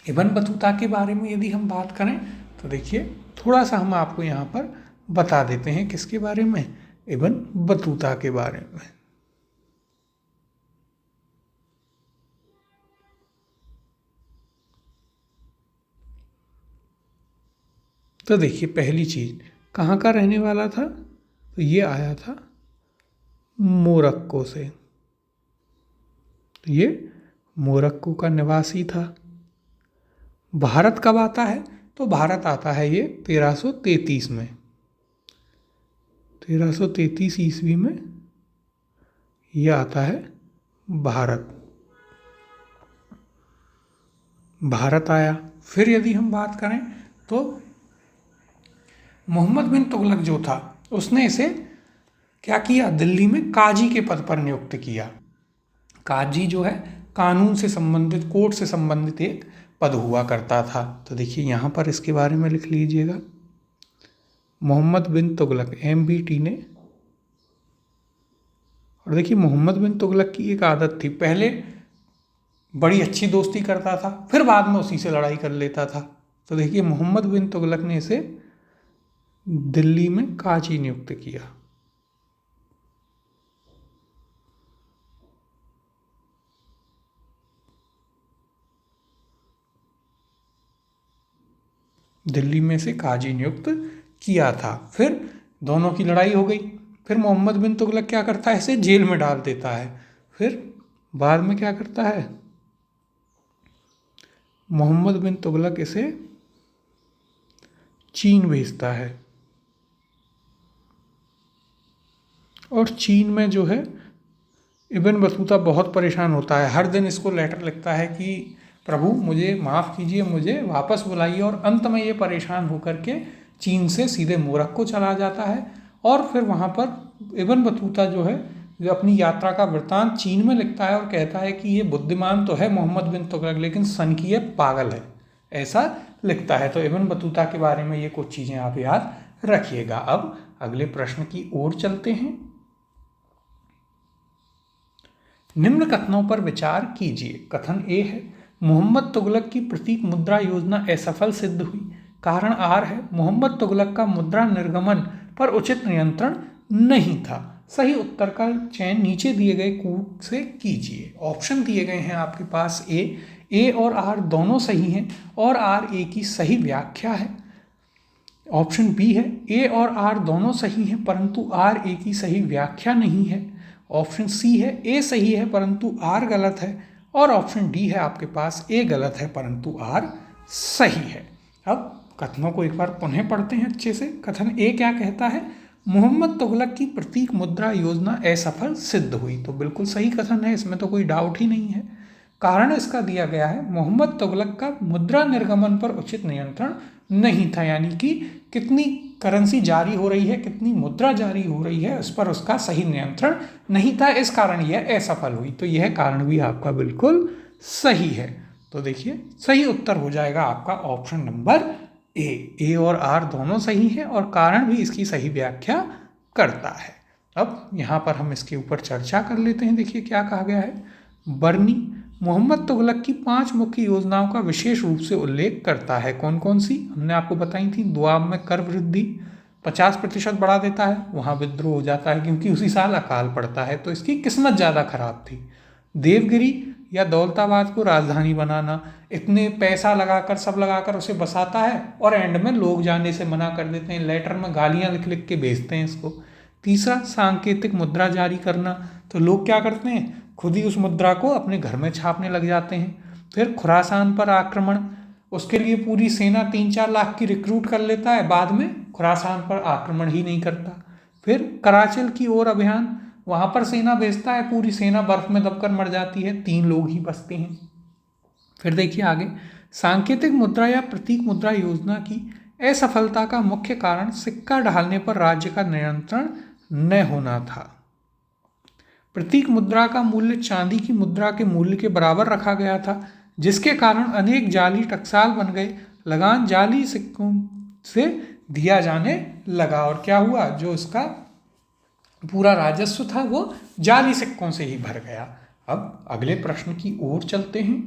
इब्न बतूता के बारे में यदि हम बात करें तो देखिए थोड़ा सा हम आपको यहाँ पर बता देते हैं। किसके बारे में, इब्न बतूता के बारे में। तो देखिए पहली चीज़, कहाँ का रहने वाला था, तो ये आया था मोरक्को से। तो ये मोरक्को का निवासी था। भारत कब आता है, तो भारत आता है ये 1333 में। 1333 ईस्वी में ये आता है भारत। भारत आया। फिर यदि हम बात करें तो मोहम्मद बिन तुगलक जो था उसने इसे क्या किया, दिल्ली में काजी के पद पर नियुक्त किया। काजी जो है कानून से संबंधित, कोर्ट से संबंधित एक पद हुआ करता था। तो देखिए यहाँ पर इसके बारे में लिख लीजिएगा, मोहम्मद बिन तुगलक, MBT ने। और देखिए मोहम्मद बिन तुगलक की एक आदत थी, पहले बड़ी अच्छी दोस्ती करता था, फिर बाद में उसी से लड़ाई कर लेता था। तो देखिए मोहम्मद बिन तुगलक ने इसे दिल्ली में काजी नियुक्त किया। दिल्ली में से काजी नियुक्त किया था। फिर दोनों की लड़ाई हो गई। फिर मोहम्मद बिन तुगलक क्या करता है, इसे जेल में डाल देता है। फिर बाद में क्या करता है, मोहम्मद बिन तुगलक इसे चीन भेजता है। और चीन में जो है इब्न बतूता बहुत परेशान होता है, हर दिन इसको लेटर लिखता है कि प्रभु मुझे माफ़ कीजिए, मुझे वापस बुलाइए, और अंत में ये परेशान होकर के चीन से सीधे मोरक्को चला जाता है। और फिर वहाँ पर इब्न बतूता जो है, जो अपनी यात्रा का वृत्तांत चीन में लिखता है और कहता है कि ये बुद्धिमान तो है मोहम्मद बिन तुगलक, लेकिन सनकी है, पागल है, ऐसा लिखता है। तो इब्न बतूता के बारे में ये कुछ चीज़ें आप याद रखिएगा। अब अगले प्रश्न की ओर चलते हैं। निम्न कथनों पर विचार कीजिए। कथन ए है, मोहम्मद तुगलक की प्रतीक मुद्रा योजना असफल सिद्ध हुई। कारण आर है, मोहम्मद तुगलक का मुद्रा निर्गमन पर उचित नियंत्रण नहीं था। सही उत्तर का चयन नीचे दिए गए कूट से कीजिए। ऑप्शन दिए गए हैं आपके पास। ए और आर दोनों सही हैं और आर ए की सही व्याख्या है। ऑप्शन बी है, ए और आर दोनों सही हैं परंतु आर ए की सही व्याख्या नहीं है। ऑप्शन सी है, ए सही है परंतु आर गलत है। और ऑप्शन डी है आपके पास, ए गलत है परंतु आर सही है। अब कथनों को एक बार पुनः पढ़ते हैं अच्छे से। कथन ए क्या कहता है, मोहम्मद तुगलक की प्रतीक मुद्रा योजना असफल सिद्ध हुई। तो बिल्कुल सही कथन है, इसमें तो कोई डाउट ही नहीं है। कारण इसका दिया गया है, मोहम्मद तुगलक का मुद्रा निर्गमन पर उचित नियंत्रण नहीं था, यानी कि कितनी करेंसी जारी हो रही है, कितनी मुद्रा जारी हो रही है, उस पर उसका सही नियंत्रण नहीं था, इस कारण यह असफल हुई। तो यह कारण भी आपका बिल्कुल सही है। तो देखिए सही उत्तर हो जाएगा आपका ऑप्शन नंबर ए और आर दोनों सही हैं और कारण भी इसकी सही व्याख्या करता है। अब यहाँ पर हम इसके ऊपर चर्चा कर लेते हैं। देखिए क्या कहा गया है, बर्नी मोहम्मद तुगलक की 5 मुख्य योजनाओं का विशेष रूप से उल्लेख करता है। कौन कौन सी हमने आपको बताई थी। दुआब में कर वृद्धि 50% बढ़ा देता है, वहाँ विद्रोह हो जाता है क्योंकि उसी साल अकाल पड़ता है, तो इसकी किस्मत ज़्यादा खराब थी। देवगिरी या दौलताबाद को राजधानी बनाना, इतने पैसा लगाकर सब लगाकर उसे बसाता है और एंड में लोग जाने से मना कर देते हैं, लेटर में गालियाँ लिख लिख के भेजते हैं इसको। तीसरा, सांकेतिक मुद्रा जारी करना, तो लोग क्या करते हैं, खुद ही उस मुद्रा को अपने घर में छापने लग जाते हैं। फिर खुरासान पर आक्रमण, उसके लिए पूरी सेना 3-4 लाख की रिक्रूट कर लेता है, बाद में खुरासान पर आक्रमण ही नहीं करता। फिर कराचल की ओर अभियान, वहाँ पर सेना भेजता है, पूरी सेना बर्फ में दबकर मर जाती है, 3 लोग ही बचते हैं। फिर देखिए आगे, सांकेतिक मुद्रा या प्रतीक मुद्रा योजना की असफलता का मुख्य कारण सिक्का ढालने पर राज्य का नियंत्रण न होना था। प्रतीक मुद्रा का मूल्य चांदी की मुद्रा के मूल्य के बराबर रखा गया था, जिसके कारण अनेक जाली टकसाल बन गए। लगान जाली सिक्कों से दिया जाने लगा और क्या हुआ, जो इसका पूरा राजस्व था वो जाली सिक्कों से ही भर गया। अब अगले प्रश्न की ओर चलते हैं।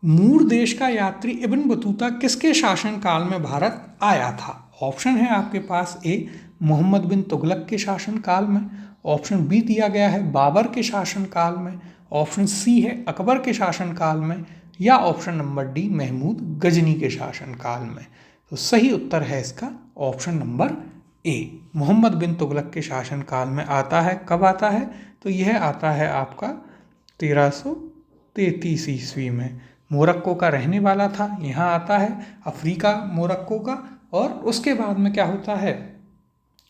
मूर देश का यात्री इब्न बतूता किसके शासनकाल में भारत आया था। ऑप्शन है आपके पास, ए मोहम्मद बिन तुगलक के शासनकाल में। ऑप्शन बी दिया गया है बाबर के शासनकाल में। ऑप्शन सी है अकबर के शासनकाल में, या option number D Mahmud Ghazni के शासनकाल में। तो सही उत्तर है इसका option number A, Mohammad bin Tughlaq के शासनकाल में आता है। कब आता है, तो यह आता है आपका 1333 ईस्वी में। मोरक्को का रहने वाला था, यहाँ आता है अफ्रीका मोरक्को का, और उसके बाद में क्या होता है,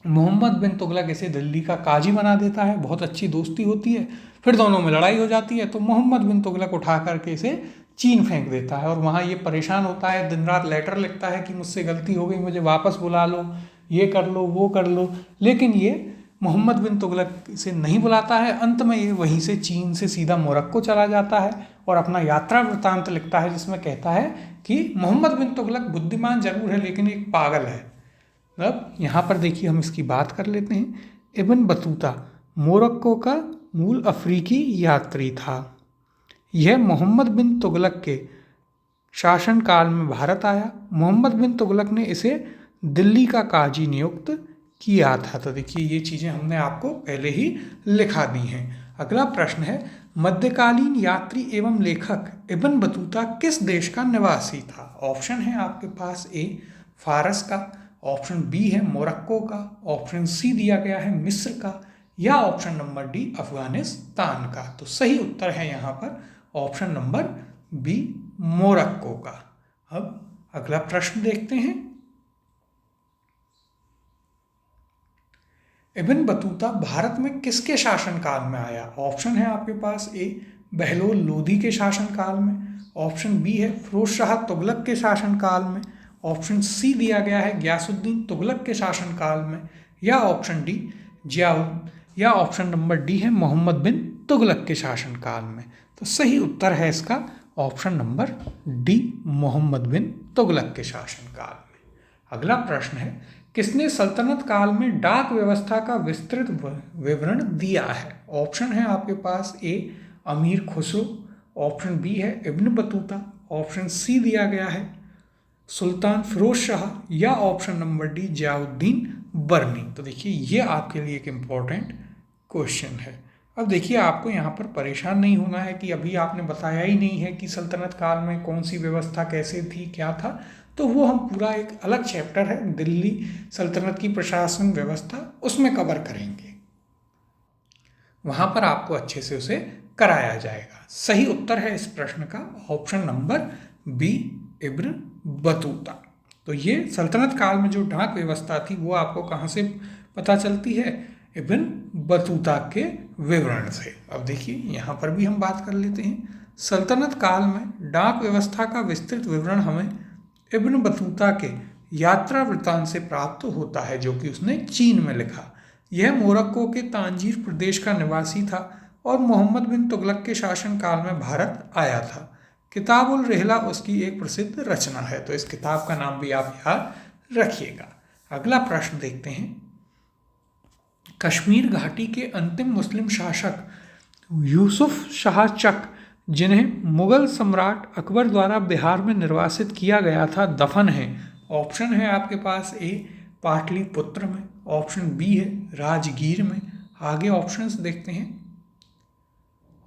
मोहम्मद बिन तुगलक इसे दिल्ली का काजी बना देता है, बहुत अच्छी दोस्ती होती है। फिर दोनों में लड़ाई हो जाती है, तो मोहम्मद बिन तुगलक उठा करके इसे चीन फेंक देता है और वहाँ ये परेशान होता है, दिन रात लेटर लिखता है कि मुझसे गलती हो गई, मुझे वापस बुला लो, ये कर लो वो कर लो, लेकिन ये मोहम्मद बिन तुगलक इसे नहीं बुलाता है। अंत में ये वहीं से चीन से सीधा मोरक्को चला जाता है और अपना यात्रा वृत्तांत लिखता है, जिसमें कहता है कि मोहम्मद बिन तुगलक बुद्धिमान जरूर है लेकिन एक पागल है। अब यहाँ पर देखिए हम इसकी बात कर लेते हैं। इब्न बतूता मोरक्को का मूल अफ्रीकी यात्री था। यह मोहम्मद बिन तुगलक के शासनकाल में भारत आया। मोहम्मद बिन तुगलक ने इसे दिल्ली का काजी नियुक्त किया था। तो देखिए ये चीज़ें हमने आपको पहले ही लिखा दी हैं। अगला प्रश्न है, मध्यकालीन यात्री एवं लेखक इब्न बतूता किस देश का निवासी था। ऑप्शन है आपके पास, ए फारस का, ऑप्शन बी है मोरक्को का, ऑप्शन सी दिया गया है मिस्र का, या ऑप्शन नंबर डी अफगानिस्तान का। तो सही उत्तर है यहाँ पर ऑप्शन नंबर बी मोरक्को का। अब अगला प्रश्न देखते हैं। इब्न बतूता भारत में किसके शासनकाल में आया? ऑप्शन है आपके पास ए बहलोल लोदी के शासनकाल में, ऑप्शन बी है फिरोज शाह तुगलक के शासनकाल में, ऑप्शन सी दिया गया है गयासुद्दीन तुगलक के शासनकाल में, या ऑप्शन डी या ऑप्शन नंबर डी है मोहम्मद बिन तुगलक के शासनकाल में। तो सही उत्तर है इसका option number D Mohammad bin Tughlaq के शासनकाल में। अगला प्रश्न है किसने सल्तनत काल में डाक व्यवस्था का विस्तृत विवरण दिया है? ऑप्शन है आपके पास ए अमीर खुसरो, ऑप्शन बी है इब्न बतूता, ऑप्शन सी दिया गया है सुल्तान फिरोज शाह, या ऑप्शन नंबर डी जियाउद्दीन बर्नी। तो देखिए ये आपके लिए एक इम्पॉर्टेंट क्वेश्चन है। अब देखिए आपको यहाँ पर परेशान नहीं होना है कि अभी आपने बताया ही नहीं है कि सल्तनत काल में कौन सी व्यवस्था कैसे थी क्या था, तो वो हम पूरा एक अलग चैप्टर है दिल्ली सल्तनत की प्रशासन व्यवस्था उसमें कवर करेंगे, वहाँ पर आपको अच्छे से उसे कराया जाएगा। सही उत्तर है इस प्रश्न का option number B Ibn Battuta. तो ये सल्तनत काल में जो डाक व्यवस्था थी वो आपको कहाँ से पता चलती है? इब्न बतूता के विवरण से। अब देखिए यहाँ पर भी हम बात कर लेते हैं। सल्तनत काल में डाक व्यवस्था का विस्तृत विवरण हमें इब्न बतूता के यात्रा वृत्तांत से प्राप्त होता है, जो कि उसने चीन में लिखा। यह मोरक्को के तांजीर प्रदेश का निवासी था और मोहम्मद बिन तुगलक के शासनकाल में भारत आया था। किताब उल रिहला उसकी एक प्रसिद्ध रचना है, तो इस किताब का नाम भी आप याद रखिएगा। अगला प्रश्न देखते हैं। कश्मीर घाटी के अंतिम मुस्लिम शासक यूसुफ शाह चक, जिन्हें मुगल सम्राट अकबर द्वारा बिहार में निर्वासित किया गया था, दफन है। ऑप्शन है आपके पास ए पाटलिपुत्र में, ऑप्शन बी है राजगीर में, आगे ऑप्शंस देखते हैं,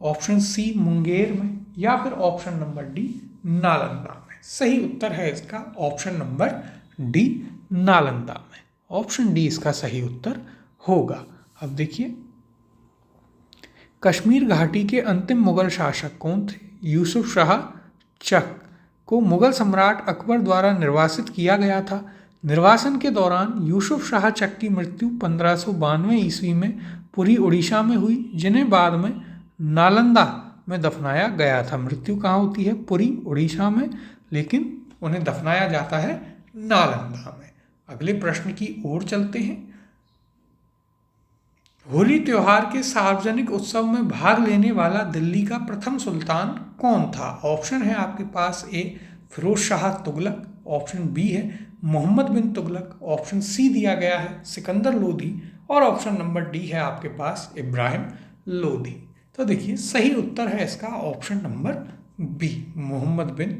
ऑप्शन सी मुंगेर में, या फिर ऑप्शन नंबर डी नालंदा में। सही उत्तर है इसका ऑप्शन नंबर डी नालंदा में। ऑप्शन डी इसका सही उत्तर होगा। अब देखिए कश्मीर घाटी के अंतिम मुगल शासक कौन थे? यूसुफ शाह चक को मुगल सम्राट अकबर द्वारा निर्वासित किया गया था। निर्वासन के दौरान यूसुफ शाह चक की मृत्यु 1592 ईस्वी में पुरी उड़ीसा में हुई, जिन्हें बाद में नालंदा में दफनाया गया था। मृत्यु कहाँ होती है? पुरी उड़ीसा में, लेकिन उन्हें दफनाया जाता है नालंदा में। अगले प्रश्न की ओर चलते हैं। होली त्योहार के सार्वजनिक उत्सव में भाग लेने वाला दिल्ली का प्रथम सुल्तान कौन था? ऑप्शन है आपके पास ए फिरोज शाह तुगलक, ऑप्शन बी है मोहम्मद बिन तुगलक, ऑप्शन सी दिया गया है सिकंदर लोधी, और ऑप्शन नंबर डी है आपके पास इब्राहिम लोधी। तो देखिए सही उत्तर है इसका option number B Mohammad bin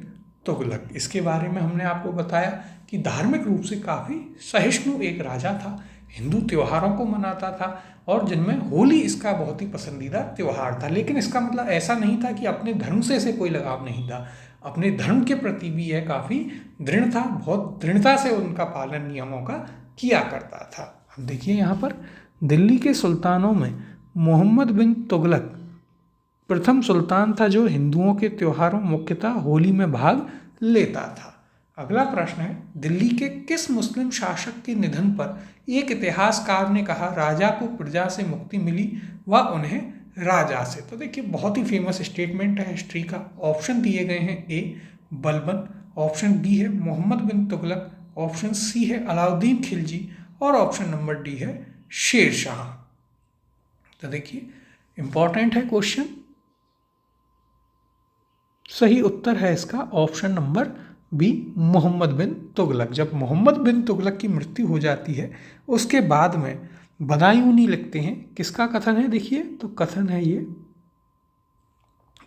Tughlaq. इसके बारे में हमने आपको बताया कि धार्मिक रूप से काफ़ी सहिष्णु एक राजा था, हिंदू त्योहारों को मनाता था और जिनमें होली इसका बहुत ही पसंदीदा त्यौहार था। लेकिन इसका मतलब ऐसा नहीं था कि अपने धर्म से इसे कोई लगाव नहीं था, अपने धर्म के प्रति भी यह काफ़ी दृढ़ था, बहुत दृढ़ता से उनका पालन नियमों का किया करता था। अब देखिए यहाँ पर दिल्ली के सुल्तानों में मोहम्मद बिन तुगलक प्रथम सुल्तान था जो हिंदुओं के त्योहारों मुख्यतः होली में भाग लेता था। अगला प्रश्न है दिल्ली के किस मुस्लिम शासक के निधन पर एक इतिहासकार ने कहा राजा को प्रजा से मुक्ति मिली व उन्हें राजा से? तो देखिए बहुत ही फेमस स्टेटमेंट है हिस्ट्री का। ऑप्शन दिए गए हैं ए बलबन, ऑप्शन बी है मोहम्मद बिन तुगलक, ऑप्शन सी है अलाउद्दीन खिलजी, और ऑप्शन नंबर डी है शेर शाह। तो देखिए इंपॉर्टेंट है क्वेश्चन। सही उत्तर है इसका option number B Mohammad bin Tughlaq. जब मोहम्मद बिन तुगलक की मृत्यु हो जाती है उसके बाद में बदायूनी लिखते हैं। किसका कथन है? देखिए तो कथन है ये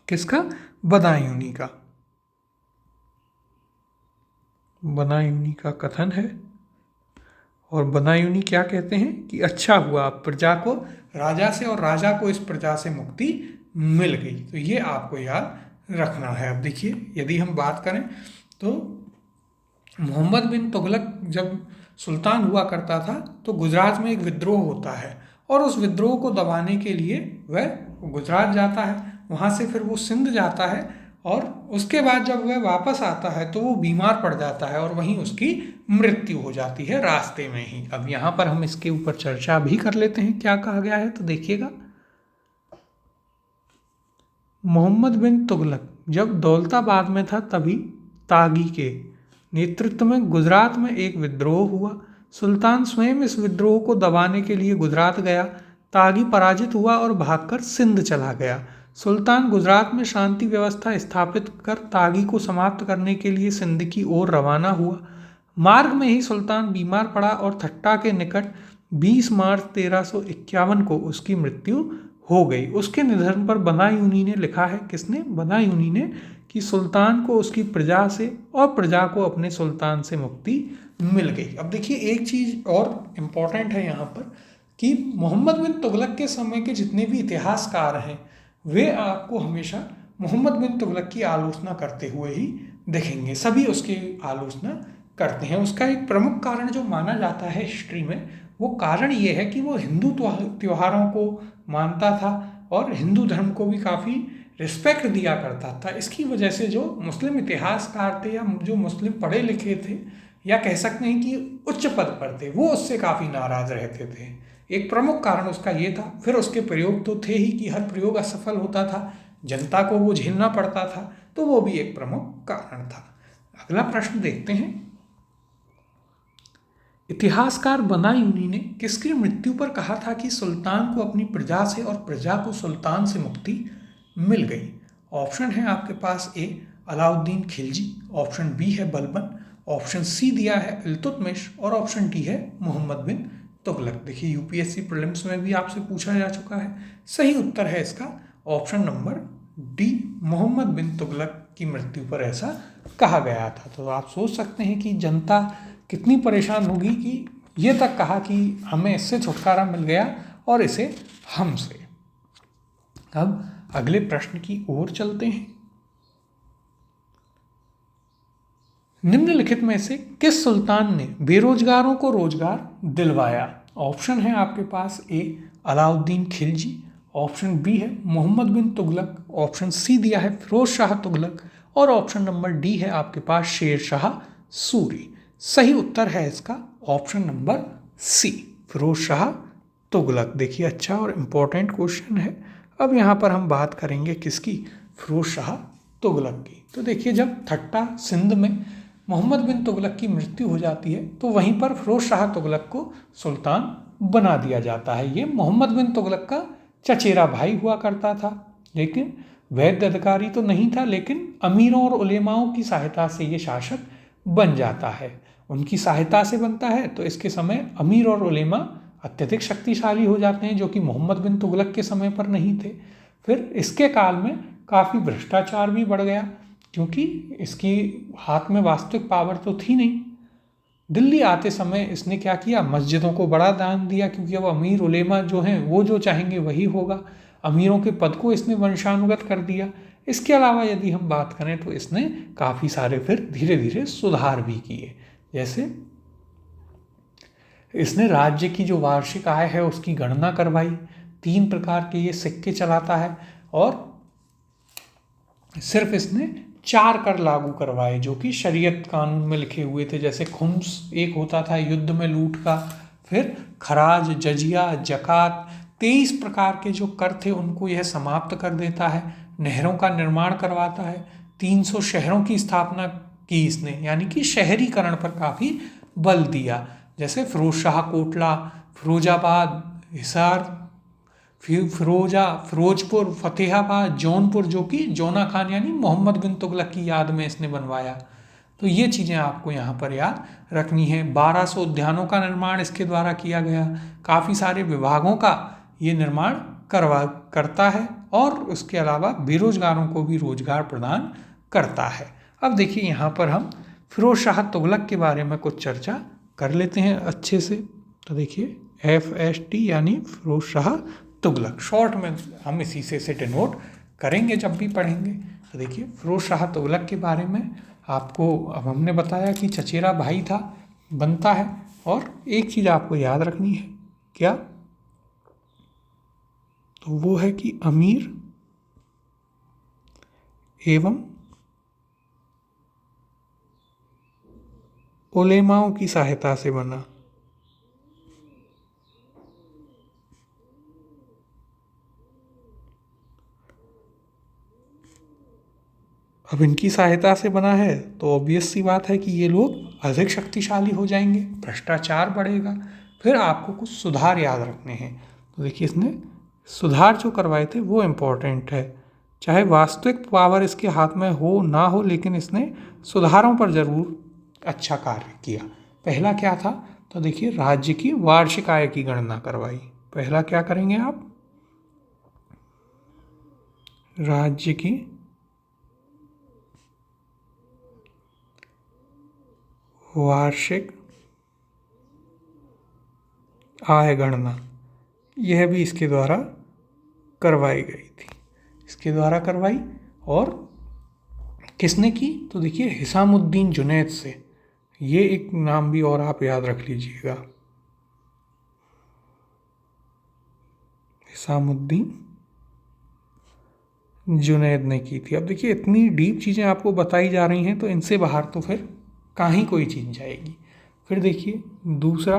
किसका? बदायूनी का। बदायूनी का कथन है और बदायूनी क्या कहते हैं कि अच्छा हुआ प्रजा को राजा से और राजा को इस प्रजा से मुक्ति मिल गई। तो ये आपको याद रखना है। अब देखिए यदि हम बात करें तो मोहम्मद बिन तुगलक जब सुल्तान हुआ करता था तो गुजरात में एक विद्रोह होता है और उस विद्रोह को दबाने के लिए वह गुजरात जाता है, वहाँ से फिर वो सिंध जाता है और उसके बाद जब वह वापस आता है तो वो बीमार पड़ जाता है और वहीं उसकी मृत्यु हो जाती है रास्ते में ही। अब यहाँ पर हम इसके ऊपर चर्चा भी कर लेते हैं क्या कहा गया है, तो देखिएगा। मोहम्मद बिन तुगलक जब दौलताबाद में था तभी तागी के नेतृत्व में गुजरात में एक विद्रोह हुआ। सुल्तान स्वयं इस विद्रोह को दबाने के लिए गुजरात गया। तागी पराजित हुआ और भागकर सिंध चला गया। सुल्तान गुजरात में शांति व्यवस्था स्थापित कर तागी को समाप्त करने के लिए सिंध की ओर रवाना हुआ। मार्ग में ही सुल्तान बीमार पड़ा और थट्टा के निकट 20 मार्च 1351 को उसकी मृत्यु हो गई। उसके निधन पर बदायूनी ने लिखा है, किसने? बदायूनी ने, कि सुल्तान को उसकी प्रजा से और प्रजा को अपने सुल्तान से मुक्ति मिल गई। अब देखिए एक चीज़ और इम्पॉर्टेंट है यहाँ पर कि मोहम्मद बिन तुगलक के समय के जितने भी इतिहासकार हैं वे आपको हमेशा मोहम्मद बिन तुगलक की आलोचना करते हुए ही दिखेंगे। सभी उसकी आलोचना करते हैं। उसका एक प्रमुख कारण जो माना जाता है हिस्ट्री में, वो कारण ये है कि वो हिंदू त्योहारों को मानता था और हिंदू धर्म को भी काफ़ी रिस्पेक्ट दिया करता था। इसकी वजह से जो मुस्लिम इतिहासकार थे या जो मुस्लिम पढ़े लिखे थे या कह सकते हैं कि उच्च पद पर थे, वो उससे काफ़ी नाराज़ रहते थे। एक प्रमुख कारण उसका ये था। फिर उसके प्रयोग तो थे ही कि हर प्रयोग असफल होता था, जनता को वो झेलना पड़ता था, तो वो भी एक प्रमुख कारण था। अगला प्रश्न देखते हैं। इतिहासकार बदायूनी ने किसकी मृत्यु पर कहा था कि सुल्तान को अपनी प्रजा से और प्रजा को सुल्तान से मुक्ति मिल गई? ऑप्शन है आपके पास ए अलाउद्दीन खिलजी, ऑप्शन बी है बलबन, ऑप्शन सी दिया है इल्तुतमिश और ऑप्शन डी है मोहम्मद बिन तुगलक। देखिए यूपीएससी प्रीलिम्स में भी आपसे पूछा जा चुका है। सही उत्तर है इसका option number D, Mohammad bin Tughlaq की मृत्यु पर ऐसा कहा गया था। तो आप सोच सकते हैं कि जनता कितनी परेशान होगी कि ये तक कहा कि हमें इससे छुटकारा मिल गया और इसे हमसे। अब अगले प्रश्न की ओर चलते हैं। निम्नलिखित में से किस सुल्तान ने बेरोजगारों को रोजगार दिलवाया? ऑप्शन है आपके पास ए अलाउद्दीन खिलजी, ऑप्शन बी है मोहम्मद बिन तुगलक, ऑप्शन सी दिया है फिरोज शाह तुगलक और ऑप्शन नंबर डी है आपके पास शेर शाह सूरी। सही उत्तर है इसका option number C, Firoz Shah Tughlaq. देखिए अच्छा और इम्पोर्टेंट क्वेश्चन है। अब यहाँ पर हम बात करेंगे किसकी? फिरोज शाह तुगलक की। तो देखिए जब थट्टा सिंध में मोहम्मद बिन तुगलक की मृत्यु हो जाती है तो वहीं पर फिरोज शाह तुगलक को सुल्तान बना दिया जाता है। ये मोहम्मद बिन तुगलक का चचेरा भाई हुआ करता था, लेकिन वैध अधिकारी तो नहीं था, लेकिन अमीरों और उलेमाओं की सहायता से ये शासक बन जाता है। उनकी सहायता से बनता है तो इसके समय अमीर और उलेमा अत्यधिक शक्तिशाली हो जाते हैं, जो कि मोहम्मद बिन तुगलक के समय पर नहीं थे। फिर इसके काल में काफ़ी भ्रष्टाचार भी बढ़ गया, क्योंकि इसकी हाथ में वास्तविक पावर तो थी नहीं। दिल्ली आते समय इसने क्या किया? मस्जिदों को बड़ा दान दिया, क्योंकि अब अमीर उलेमा जो हैं वो जो चाहेंगे वही होगा। अमीरों के पद को इसने वंशानुगत कर दिया। इसके अलावा यदि हम बात करें तो इसने काफ़ी सारे फिर धीरे धीरे सुधार भी किए। जैसे इसने राज्य की जो वार्षिक आय है उसकी गणना करवाई, 3 प्रकार के ये सिक्के चलाता है और सिर्फ इसने 4 कर लागू करवाए जो कि शरीयत कानून में लिखे हुए थे। जैसे खुम्स एक होता था युद्ध में लूट का, फिर खराज, जजिया, जकात, 23 प्रकार के जो कर थे उनको यह समाप्त कर देता है। नहरों का निर्माण करवाता है। 300 शहरों की स्थापना की इसने, यानी कि शहरीकरण पर काफ़ी बल दिया। जैसे फिरोज शाह कोटला, फिरोजाबाद, हिसार, फिरोजपुर, फतेहाबाद, जौनपुर, जो कि जौना खान यानी मोहम्मद बिन तुगलक की याद में इसने बनवाया। तो ये चीज़ें आपको यहाँ पर याद रखनी है। 1200 उद्यानों का निर्माण इसके द्वारा किया गया। काफ़ी सारे विभागों का ये निर्माण करता है और उसके अलावा बेरोजगारों को भी रोजगार प्रदान करता है। अब देखिए यहाँ पर हम फिरोज शाह तुगलक के बारे में कुछ चर्चा कर लेते हैं अच्छे से। तो देखिए FST यानी फिरोज शाह तुगलक, शॉर्ट में हम इसी से डिनोट करेंगे जब भी पढ़ेंगे। तो देखिए फिरोज शाह तुगलक के बारे में आपको अब हमने बताया कि चचेरा भाई था, बनता है। और एक चीज़ आपको याद रखनी है, क्या? तो वो है कि अमीर एवं उलेमाओं की सहायता से बना। अब इनकी सहायता से बना है तो ऑब्वियस सी बात है कि ये लोग अधिक शक्तिशाली हो जाएंगे, भ्रष्टाचार बढ़ेगा। फिर आपको कुछ सुधार याद रखने हैं। तो देखिए, इसने सुधार जो करवाए थे वो इम्पोर्टेंट है। चाहे वास्तविक पावर इसके हाथ में हो ना हो, लेकिन इसने सुधारों पर जरूर अच्छा कार्य किया। पहला क्या था? तो देखिए, राज्य की वार्षिक आय की गणना करवाई। पहला क्या करेंगे आप? राज्य की वार्षिक आय गणना, यह भी इसके द्वारा करवाई गई थी। इसके द्वारा करवाई। और किसने की? तो देखिए, हिसामुद्दीन जुनैद से। ये एक नाम भी और आप याद रख लीजिएगा, हिसामुद्दीन जुनैद ने की थी। अब देखिए, इतनी डीप चीज़ें आपको बताई जा रही हैं तो इनसे बाहर तो फिर कहाँ ही कोई चीज़ जाएगी। फिर देखिए, दूसरा,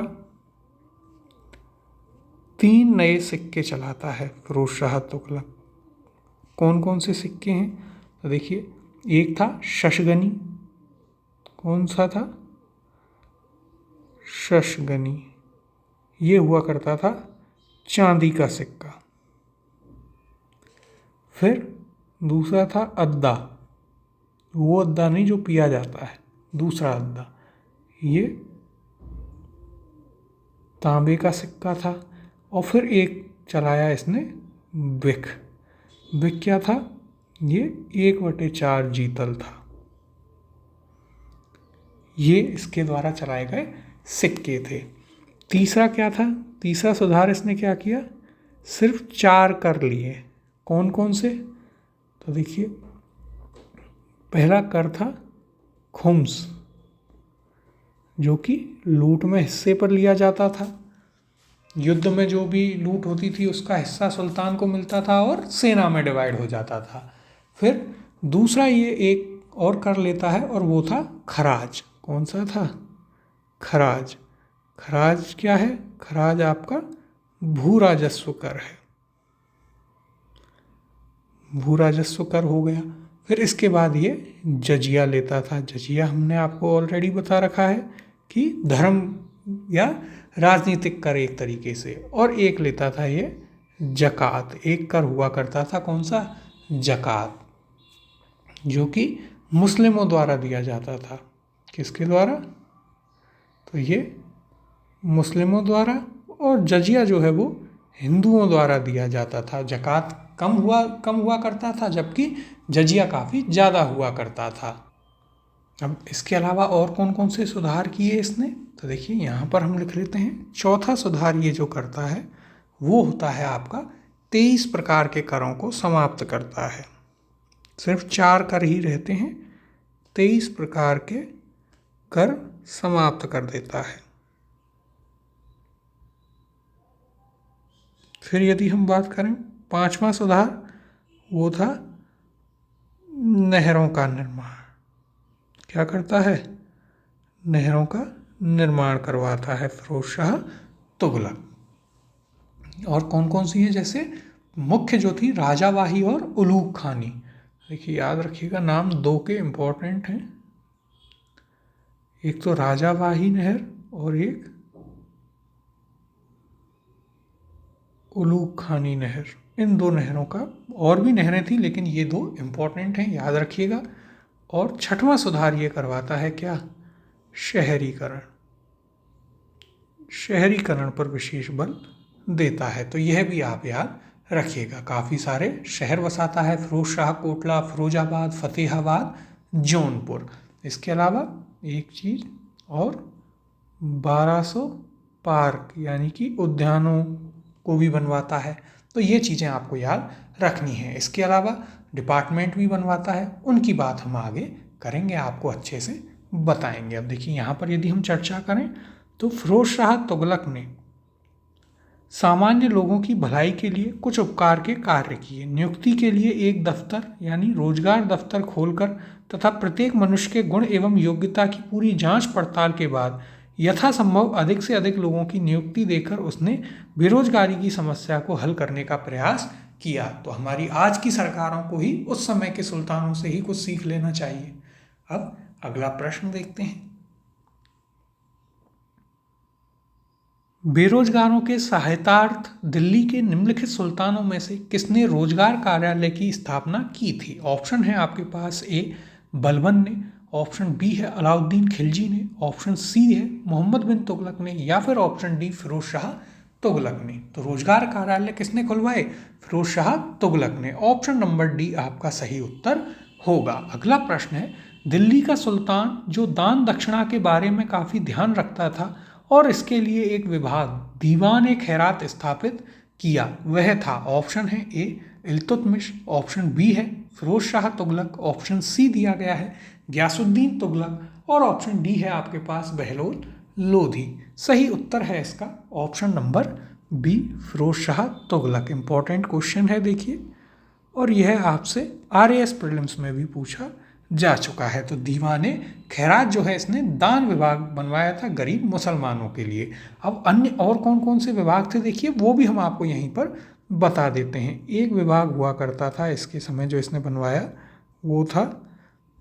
3 नए सिक्के चलाता है फिरोज शाह तुगलक। कौन कौन से सिक्के हैं? तो देखिए, एक था शशगनी। कौन सा था? शशगनी। ये हुआ करता था चांदी का सिक्का। फिर दूसरा था अद्दा। वो अद्दा नहीं जो पिया जाता है, दूसरा अद्दा। ये तांबे का सिक्का था। और फिर एक चलाया इसने बिक। बिक क्या था? ये 1/4 जीतल था। ये इसके द्वारा चलाए गए सिक्के थे। तीसरा क्या था? तीसरा सुधार इसने क्या किया? सिर्फ 4 कर लिए। कौन कौन से? तो देखिए, पहला कर था खुम्स, जो कि लूट में हिस्से पर लिया जाता था। युद्ध में जो भी लूट होती थी उसका हिस्सा सुल्तान को मिलता था और सेना में डिवाइड हो जाता था। फिर दूसरा ये एक और कर लेता है और वो था खराज। कौन सा था? खराज। खराज क्या है? खराज आपका भू राजस्व कर है। भू राजस्व कर हो गया। फिर इसके बाद ये जजिया लेता था। जजिया हमने आपको ऑलरेडी बता रखा है कि धर्म या राजनीतिक कर एक तरीके से। और एक लेता था ये जकात। एक कर हुआ करता था, कौन सा? जकात, जो कि मुस्लिमों द्वारा दिया जाता था। किसके द्वारा? तो ये मुस्लिमों द्वारा। और जजिया जो है वो हिंदुओं द्वारा दिया जाता था। जकात कम हुआ करता था, जबकि जजिया काफ़ी ज़्यादा हुआ करता था। अब इसके अलावा और कौन कौन से सुधार किए इसने? तो देखिए, यहाँ पर हम लिख लेते हैं। चौथा सुधार ये जो करता है वो होता है आपका 23 प्रकार के करों को समाप्त करता है। सिर्फ 4 कर ही रहते हैं, 23 प्रकार के कर समाप्त कर देता है। फिर यदि हम बात करें, 5वां सुधार वो था नहरों का निर्माण। क्या करता है? नहरों का निर्माण करवाता है फिरोज शाह तुगलक। और कौन कौन सी हैं? जैसे मुख्य जो थी राजावाही और उलूग खानी। देखिए, याद रखिएगा, नाम 2 के इम्पोर्टेंट हैं। एक तो राजावाही नहर और एक उलूग खानी नहर। इन 2 नहरों का, और भी नहरें थी लेकिन ये 2 इम्पोर्टेंट हैं, याद रखिएगा। और 6वां सुधार ये करवाता है क्या? शहरीकरण। शहरीकरण पर विशेष बल देता है। तो यह भी आप याद रखिएगा। काफ़ी सारे शहर बसाता है फिरोज शाह। कोटला, फिरोजाबाद, फतेहाबाद, जौनपुर। इसके अलावा एक चीज़ और, 1200 पार्क यानी कि उद्यानों को भी बनवाता है। तो ये चीज़ें आपको याद रखनी है। इसके अलावा डिपार्टमेंट भी बनवाता है, उनकी बात हम आगे करेंगे, आपको अच्छे से बताएंगे। अब देखिए, यहाँ पर यदि हम चर्चा करें तो फिरोज शाह तुगलक ने सामान्य लोगों की भलाई के लिए कुछ उपकार के कार्य किए। नियुक्ति के लिए एक दफ्तर यानी रोजगार दफ्तर खोलकर तथा प्रत्येक मनुष्य के गुण एवं योग्यता की पूरी जांच पड़ताल के बाद यथासंभव अधिक से अधिक लोगों की नियुक्ति देकर उसने बेरोजगारी की समस्या को हल करने का प्रयास किया। तो हमारी आज की सरकारों को ही उस समय के सुल्तानों से ही कुछ सीख लेना चाहिए। अब अगला प्रश्न देखते हैं। बेरोजगारों के सहायतार्थ दिल्ली के निम्नलिखित सुल्तानों में से किसने रोजगार कार्यालय की स्थापना की थी? ऑप्शन है आपके पास ए बलबन ने, ऑप्शन बी है अलाउद्दीन खिलजी ने, ऑप्शन सी है मोहम्मद बिन तुगलक ने, या फिर ऑप्शन डी फिरोज शाह तुगलक ने। तो रोजगार कार्यालय किसने खुलवाए? फिरोज शाह तुगलक ने। ऑप्शन नंबर डी आपका सही उत्तर होगा। अगला प्रश्न है, दिल्ली का सुल्तान जो दान दक्षिणा के बारे में काफ़ी ध्यान रखता था और इसके लिए एक विभाग दीवान ए खैरात स्थापित किया, वह था? ऑप्शन है ए इल्तुतमिश, ऑप्शन बी है फिरोज शाह तुगलक, ऑप्शन सी दिया गया है गयासुद्दीन तुगलक और ऑप्शन डी है आपके पास बहलोल लोधी। सही उत्तर है इसका option number B Firoz Shah Tughlaq. Important question है देखिए, और यह आपसे RAS प्रीलिम्स में भी पूछा जा चुका है। तो दीवाने खैरात जो है इसने दान विभाग बनवाया था गरीब मुसलमानों के लिए। अब अन्य और कौन कौन से विभाग थे देखिए, वो भी हम आपको यहीं पर बता देते हैं। एक विभाग हुआ करता था इसके समय जो इसने बनवाया, वो था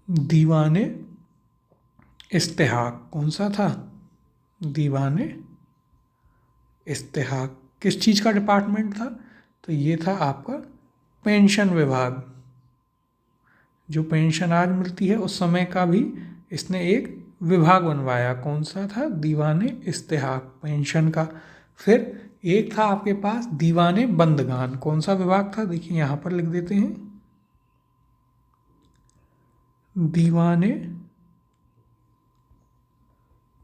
दीवाने इस्तेहाक। कौन सा था? दीवाने इस्तेहाक। किस चीज़ का डिपार्टमेंट था? तो ये था आपका पेंशन विभाग। जो पेंशन आज मिलती है उस समय का भी इसने एक विभाग बनवाया। कौन सा था? दीवाने इस्तेहाक पेंशन का। फिर एक था आपके पास दीवाने बंदगान। कौन सा विभाग था? देखिए यहाँ पर लिख देते हैं, दीवाने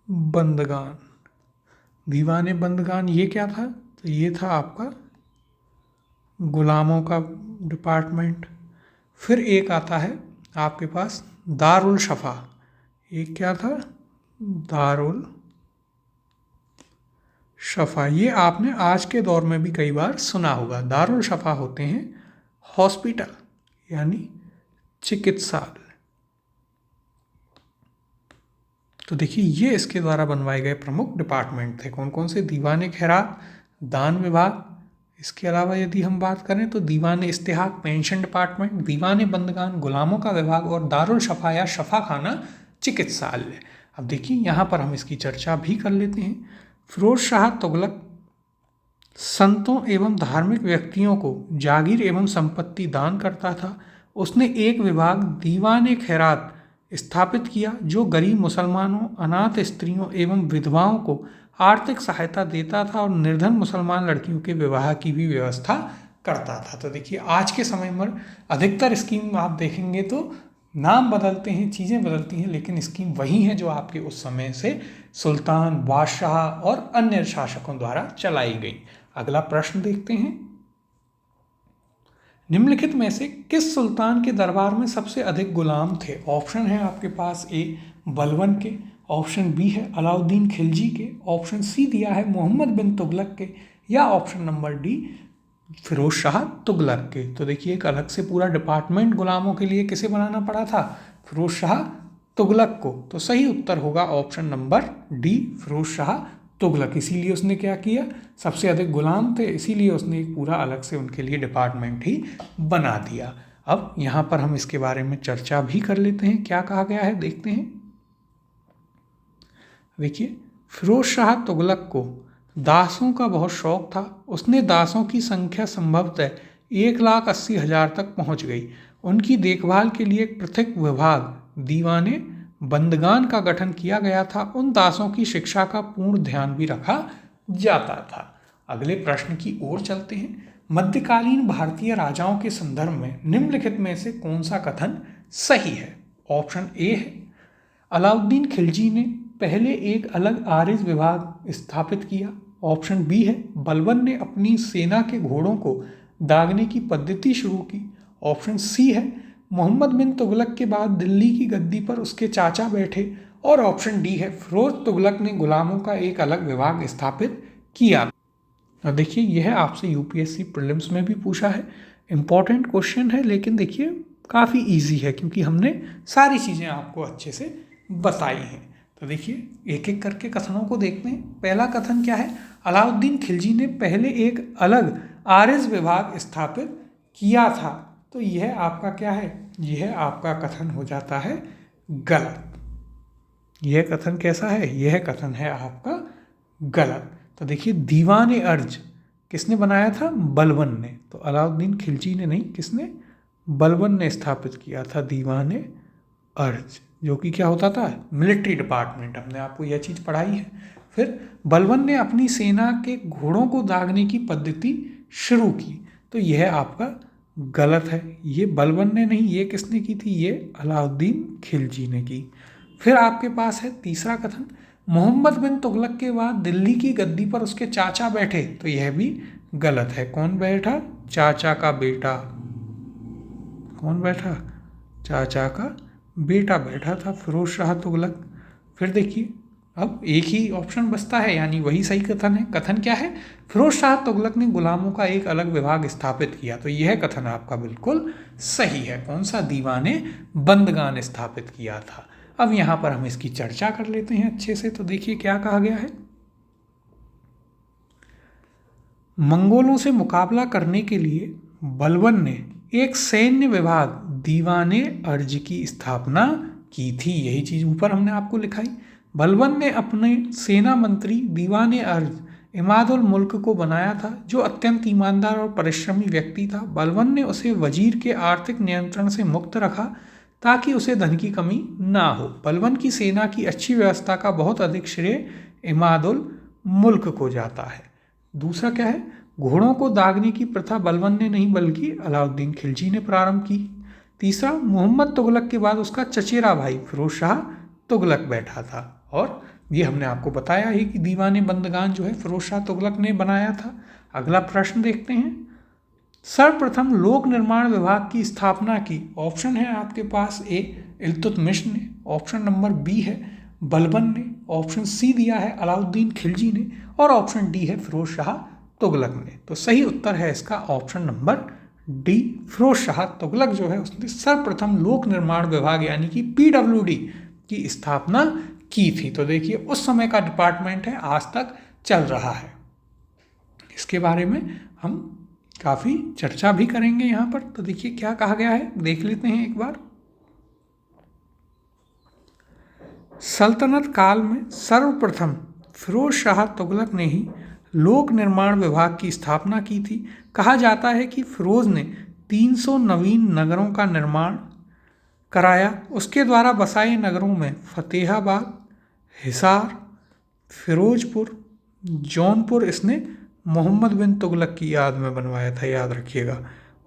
बंदगान। दीवाने बंदगान ये क्या था? तो ये था आपका गुलामों का डिपार्टमेंट। फिर एक आता है आपके पास दारुल शफा। एक क्या था? दारुल शफा। ये आपने आज के दौर में भी कई बार सुना होगा। दारुल शफा होते हैं हॉस्पिटल यानी चिकित्सालय। तो देखिए ये इसके द्वारा बनवाए गए प्रमुख डिपार्टमेंट थे। कौन कौन से? दीवाने खैरात, दान विभाग। इसके अलावा यदि हम बात करें तो दीवाने इस्तेहाक पेंशन डिपार्टमेंट, दीवाने बंदगान गुलामों का विभाग और दारुल शफा या शफा खाना चिकित्सालय। अब देखिए यहाँ पर हम इसकी चर्चा भी कर लेते हैं। फिरोज शाह तुगलक संतों एवं धार्मिक व्यक्तियों को जागीर एवं संपत्ति दान करता था। उसने एक विभाग दीवाने खैरात स्थापित किया जो गरीब मुसलमानों, अनाथ स्त्रियों एवं विधवाओं को आर्थिक सहायता देता था और निर्धन मुसलमान लड़कियों के विवाह की भी व्यवस्था करता था। तो देखिए आज के समय में अधिकतर स्कीम आप देखेंगे तो नाम बदलते हैं, चीज़ें बदलती हैं, लेकिन स्कीम वही है जो आपके उस समय से सुल्तान, बादशाह और अन्य शासकों द्वारा चलाई गई। अगला प्रश्न देखते हैं। निम्नलिखित में से किस सुल्तान के दरबार में सबसे अधिक गुलाम थे? ऑप्शन है आपके पास ए बलबन के, ऑप्शन बी है अलाउद्दीन खिलजी के, ऑप्शन सी दिया है मोहम्मद बिन तुगलक के, या option number D Firoz Shah Tughlaq के। तो देखिए एक अलग से पूरा डिपार्टमेंट गुलामों के लिए किसे बनाना पड़ा था? फिरोज शाह तुगलक को। तो सही उत्तर होगा option number D Firoz Shah Tughlaq. इसीलिए उसने क्या किया? सबसे अधिक गुलाम थे, इसीलिए उसने एक पूरा अलग से उनके लिए डिपार्टमेंट ही बना दिया। अब यहाँ पर हम इसके बारे में चर्चा भी कर लेते हैं, क्या कहा गया है देखते हैं। देखिए फिरोज शाह तुगलक को दासों का बहुत शौक था। उसने दासों की संख्या संभवतः 1,80,000 तक पहुँच गई। उनकी देखभाल के लिए एक पृथक विभाग दीवाने बंदगान का गठन किया गया था। उन दासों की शिक्षा का पूर्ण ध्यान भी रखा जाता था। अगले प्रश्न की ओर चलते हैं। मध्यकालीन भारतीय राजाओं के संदर्भ में निम्नलिखित में से कौन सा कथन सही है? ऑप्शन ए है अलाउद्दीन खिलजी ने पहले एक अलग आरिज विभाग स्थापित किया, ऑप्शन बी है बलबन ने अपनी सेना के घोड़ों को दागने की पद्धति शुरू की, ऑप्शन सी है मोहम्मद बिन तुगलक के बाद दिल्ली की गद्दी पर उसके चाचा बैठे, और ऑप्शन डी है फिरोज तुगलक ने गुलामों का एक अलग विभाग स्थापित किया। और देखिए यह आपसे यूपीएससी प्रीलिम्स में भी पूछा है, इम्पॉर्टेंट क्वेश्चन है, लेकिन देखिए काफ़ी इजी है क्योंकि हमने सारी चीज़ें आपको अच्छे से बताई हैं। तो देखिए एक एक करके कथनों को देखते हैं। पहला कथन क्या है, अलाउद्दीन खिलजी ने पहले एक अलग आर्ज विभाग स्थापित किया था। तो यह आपका क्या है, यह आपका कथन हो जाता है गलत। यह कथन कैसा है, यह कथन है आपका गलत। तो देखिए दीवान अर्ज किसने बनाया था, बलबन ने। तो अलाउद्दीन खिलजी ने नहीं, किसने, बलबन ने स्थापित किया था दीवान अर्ज, जो कि क्या होता था, मिलिट्री डिपार्टमेंट। हमने आपको यह चीज़ पढ़ाई है। फिर बलबन ने अपनी सेना के घोड़ों को दागने की पद्धति शुरू की। तो यह आपका गलत है, ये बलबन ने नहीं, ये किसने की थी, ये अलाउद्दीन खिलजी ने की। फिर आपके पास है तीसरा कथन, मोहम्मद बिन तुगलक के बाद दिल्ली की गद्दी पर उसके चाचा बैठे। तो यह भी गलत है। कौन बैठा, चाचा का बेटा। कौन बैठा, चाचा का बेटा बैठा था, फिरोज शाह तुगलक। फिर देखिए अब एक ही ऑप्शन बचता है, यानी वही सही कथन है। कथन क्या है, फिरोज शाह तुगलक ने गुलामों का एक अलग विभाग स्थापित किया। तो यह कथन आपका बिल्कुल सही है। कौन सा, दीवाने बंदगान स्थापित किया था। अब यहाँ पर हम इसकी चर्चा कर लेते हैं अच्छे से। तो देखिए क्या कहा गया है, मंगोलों से मुकाबला करने के लिए बलबन ने एक सैन्य विभाग दीवाने अर्ज की स्थापना की थी। यही चीज़ ऊपर हमने आपको लिखाई। बलबन ने अपने सेना मंत्री दीवाने अर्ज इमाद उल मुल्क को बनाया था, जो अत्यंत ईमानदार और परिश्रमी व्यक्ति था। बलबन ने उसे वजीर के आर्थिक नियंत्रण से मुक्त रखा ताकि उसे धन की कमी ना हो। बलबन की सेना की अच्छी व्यवस्था का बहुत अधिक श्रेय इमाद उल मुल्क को जाता है। दूसरा क्या है, घोड़ों को दागने की प्रथा बलबन ने नहीं बल्कि अलाउद्दीन खिलजी ने प्रारंभ की। तीसरा, मोहम्मद तुगलक के बाद उसका चचेरा भाई फिरोज शाह तुगलक बैठा था। और ये हमने आपको बताया ही कि दीवाने बंदगान जो है फिरोज शाह तुगलक ने बनाया था। अगला प्रश्न देखते हैं, सर्वप्रथम लोक निर्माण विभाग की स्थापना की। ऑप्शन है आपके पास, ए इल्तुतमिश ने, ऑप्शन नंबर बी है बलबन ने, ऑप्शन सी दिया है अलाउद्दीन खिलजी ने, और ऑप्शन डी है फिरोज शाह तुगलक ने। तो सही उत्तर है इसका option number D, Firoz Shah Tughlaq जो है उसने सर्वप्रथम लोक निर्माण विभाग यानी कि पीडब्ल्यूडी की स्थापना की थी। तो देखिए उस समय का डिपार्टमेंट है, आज तक चल रहा है। इसके बारे में हम काफ़ी चर्चा भी करेंगे यहाँ पर। तो देखिए क्या कहा गया है, देख लेते हैं एक बार। सल्तनत काल में सर्वप्रथम फिरोज शाह तुगलक ने ही लोक निर्माण विभाग की स्थापना की थी। कहा जाता है कि फिरोज ने 300 नवीन नगरों का निर्माण कराया। उसके द्वारा बसाए नगरों में फतेहाबाद, हिसार, फिरोजपुर, जौनपुर इसने मोहम्मद बिन तुगलक की याद में बनवाया था, याद रखिएगा,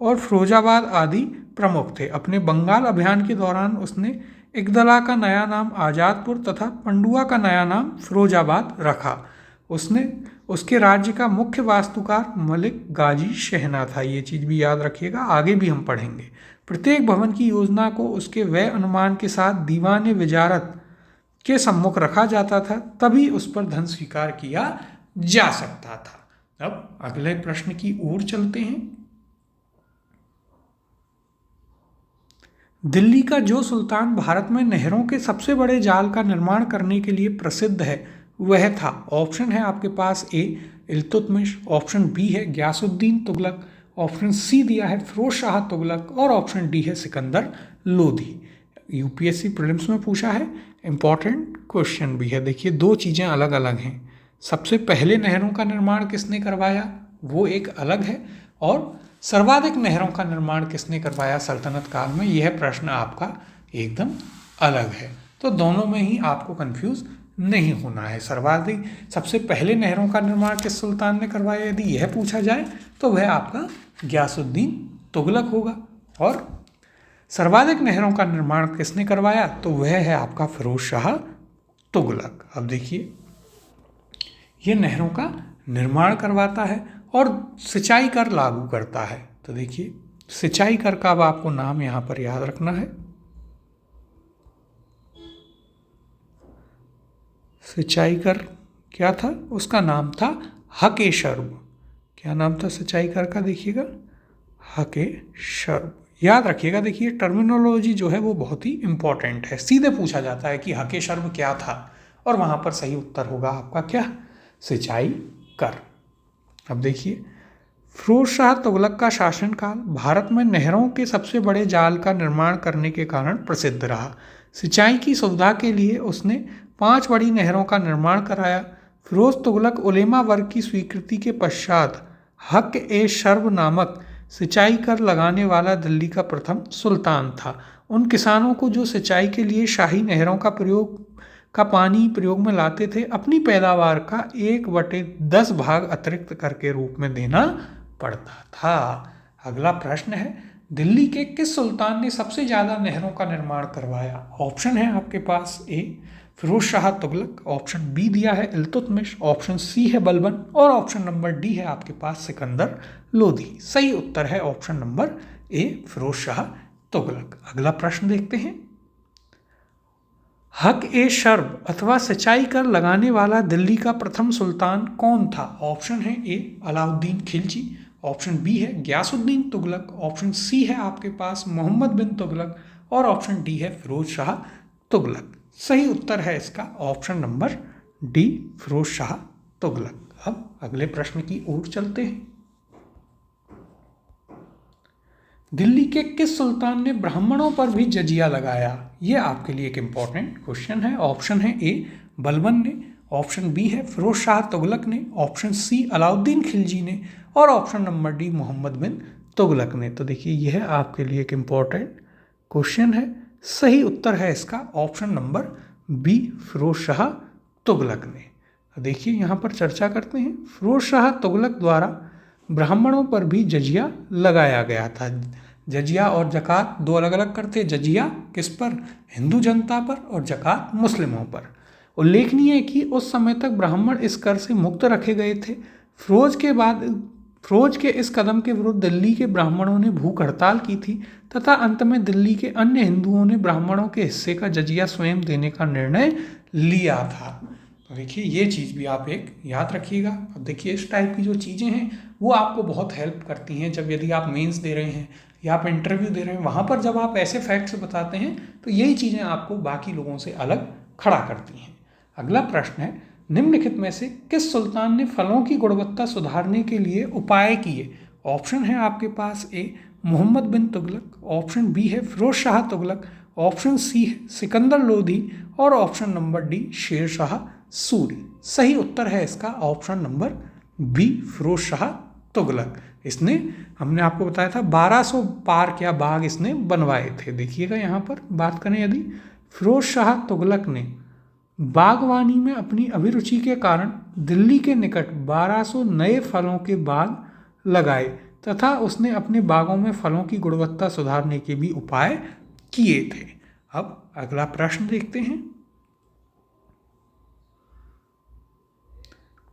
और फिरोजाबाद आदि प्रमुख थे। अपने बंगाल अभियान के दौरान उसने इकदला का नया नाम आज़ादपुर तथा पंडुआ का नया नाम फिरोजाबाद रखा। उसने उसके राज्य का मुख्य वास्तुकार मलिक गाजी शहना था। ये चीज़ भी याद रखिएगा, आगे भी हम पढ़ेंगे। प्रत्येक भवन की योजना को उसके व्यय अनुमान के साथ दीवाने वजारत के सम्मुख रखा जाता था, तभी उस पर धन स्वीकार किया जा सकता था। अब अगले प्रश्न की ओर चलते हैं। दिल्ली का जो सुल्तान भारत में नहरों के सबसे बड़े जाल का निर्माण करने के लिए प्रसिद्ध है वह था। ऑप्शन है आपके पास, ए इल्तुतमिश, ऑप्शन बी है गयासुद्दीन तुगलक, ऑप्शन सी दिया है फिरोज शाह तुगलक, और ऑप्शन डी है सिकंदर लोधी। यूपीएससी प्रीलिम्स में पूछा है, इंपॉर्टेंट क्वेश्चन भी है। देखिए दो चीज़ें अलग अलग हैं। सबसे पहले नहरों का निर्माण किसने करवाया वो एक अलग है, और सर्वाधिक नहरों का निर्माण किसने करवाया सल्तनत काल में, यह प्रश्न आपका एकदम अलग है। तो दोनों में ही आपको कंफ्यूज नहीं होना है। सर्वाधिक सबसे पहले नहरों का निर्माण किस सुल्तान ने करवाया यदि यह पूछा जाए तो वह आपका गयासुद्दीन तुगलक होगा, और सर्वाधिक नहरों का निर्माण किसने करवाया तो वह है आपका फिरोज शाह तुगलक। अब देखिए ये नहरों का निर्माण करवाता है और सिंचाई कर लागू करता है। तो देखिए सिंचाई कर का अब आपको नाम यहाँ पर याद रखना है। सिंचाई कर क्या था, उसका नाम था हकेशर्ब। क्या नाम था सिंचाईकर का, देखिएगा हके शर्ब। याद रखिएगा, देखिए टर्मिनोलॉजी जो है वो बहुत ही इंपॉर्टेंट है। सीधे पूछा जाता है कि हके शर्ब क्या था, और वहाँ पर सही उत्तर होगा आपका क्या, सिंचाई कर। अब देखिए, फिरोज शाह तुगलक का शासनकाल भारत में नहरों के सबसे बड़े जाल का निर्माण करने के कारण प्रसिद्ध रहा। सिंचाई की सुविधा के लिए उसने 5 बड़ी नहरों का निर्माण कराया। फिरोज तुगलक उलेमा वर्ग की स्वीकृति के पश्चात हक ए शर्ब नामक सिंचाई कर लगाने वाला दिल्ली का प्रथम सुल्तान था। उन किसानों को जो सिंचाई के लिए शाही नहरों का पानी प्रयोग में लाते थे, अपनी पैदावार का 1/10 भाग अतिरिक्त कर के रूप में देना पड़ता था। अगला प्रश्न है, दिल्ली के किस सुल्तान ने सबसे ज्यादा नहरों का निर्माण करवाया? ऑप्शन है आपके पास, ए फिरोज शाह तुगलक, ऑप्शन बी दिया है इल्तुतमिश, ऑप्शन सी है बलबन, और ऑप्शन नंबर डी है आपके पास सिकंदर लोधी। सही उत्तर है option number A Firoz Shah Tughlaq. अगला प्रश्न देखते हैं, हक ए शर्ब अथवा सिंचाई कर लगाने वाला दिल्ली का प्रथम सुल्तान कौन था? ऑप्शन है ए अलाउद्दीन खिलजी, ऑप्शन बी है गयासुद्दीन तुगलक, ऑप्शन सी है आपके पास मोहम्मद बिन तुगलक, और ऑप्शन डी है फिरोज शाह तुगलक। सही उत्तर है इसका option number D Firoz Shah Tughlaq. अब अगले प्रश्न की ओर चलते हैं, दिल्ली के किस सुल्तान ने ब्राह्मणों पर भी जजिया लगाया? यह आपके लिए एक इंपॉर्टेंट क्वेश्चन है। ऑप्शन है ए बलबन ने, ऑप्शन बी है फिरोज शाह तुगलक ने, ऑप्शन सी अलाउद्दीन खिलजी ने, और option number D Mohammad bin Tughlaq ने। तो देखिए यह आपके लिए एक इंपॉर्टेंट क्वेश्चन है। सही उत्तर है इसका option number B Firoz Shah Tughlaq ने। देखिए यहाँ पर चर्चा करते हैं, फिरोज शाह तुगलक द्वारा ब्राह्मणों पर भी जजिया लगाया गया था। जजिया और जकात दो अलग अलग करते, जजिया किस पर, हिंदू जनता पर, और जकात मुस्लिमों पर। उल्लेखनीय है कि उस समय तक ब्राह्मण इस कर से मुक्त रखे गए थे। फिरोज के इस कदम के विरुद्ध दिल्ली के ब्राह्मणों ने भूख हड़ताल की थी, तथा अंत में दिल्ली के अन्य हिंदुओं ने ब्राह्मणों के हिस्से का जजिया स्वयं देने का निर्णय लिया था। तो देखिए ये चीज़ भी आप एक याद रखिएगा। अब देखिए इस टाइप की जो चीज़ें हैं वो आपको बहुत हेल्प करती हैं, जब यदि आप मेंस दे रहे हैं या आप इंटरव्यू दे रहे हैं, वहाँ पर जब आप ऐसे फैक्ट्स बताते हैं तो यही चीज़ें आपको बाकी लोगों से अलग खड़ा करती हैं। अगला प्रश्न है, निम्नलिखित में से किस सुल्तान ने फलों की गुणवत्ता सुधारने के लिए उपाय किए? ऑप्शन है आपके पास, A Mohammad bin Tughlaq, option B है फिरोज शाह तुगलक, ऑप्शन सी है सिकंदर लोधी, और option number D Sher Shah Suri. सही उत्तर है इसका option number B Firoz Shah Tughlaq. इसने, हमने आपको बताया था 1200 पार्क या बाग इसने बनवाए थे। देखिएगा यहाँ पर बात करें, यदि फिरोज शाह तुगलक ने बागवानी में अपनी अभिरुचि के कारण दिल्ली के निकट 1200 नए फलों के बाग लगाए, तथा उसने अपने बागों में फलों की गुणवत्ता सुधारने के भी उपाय किए थे। अब अगला प्रश्न देखते हैं,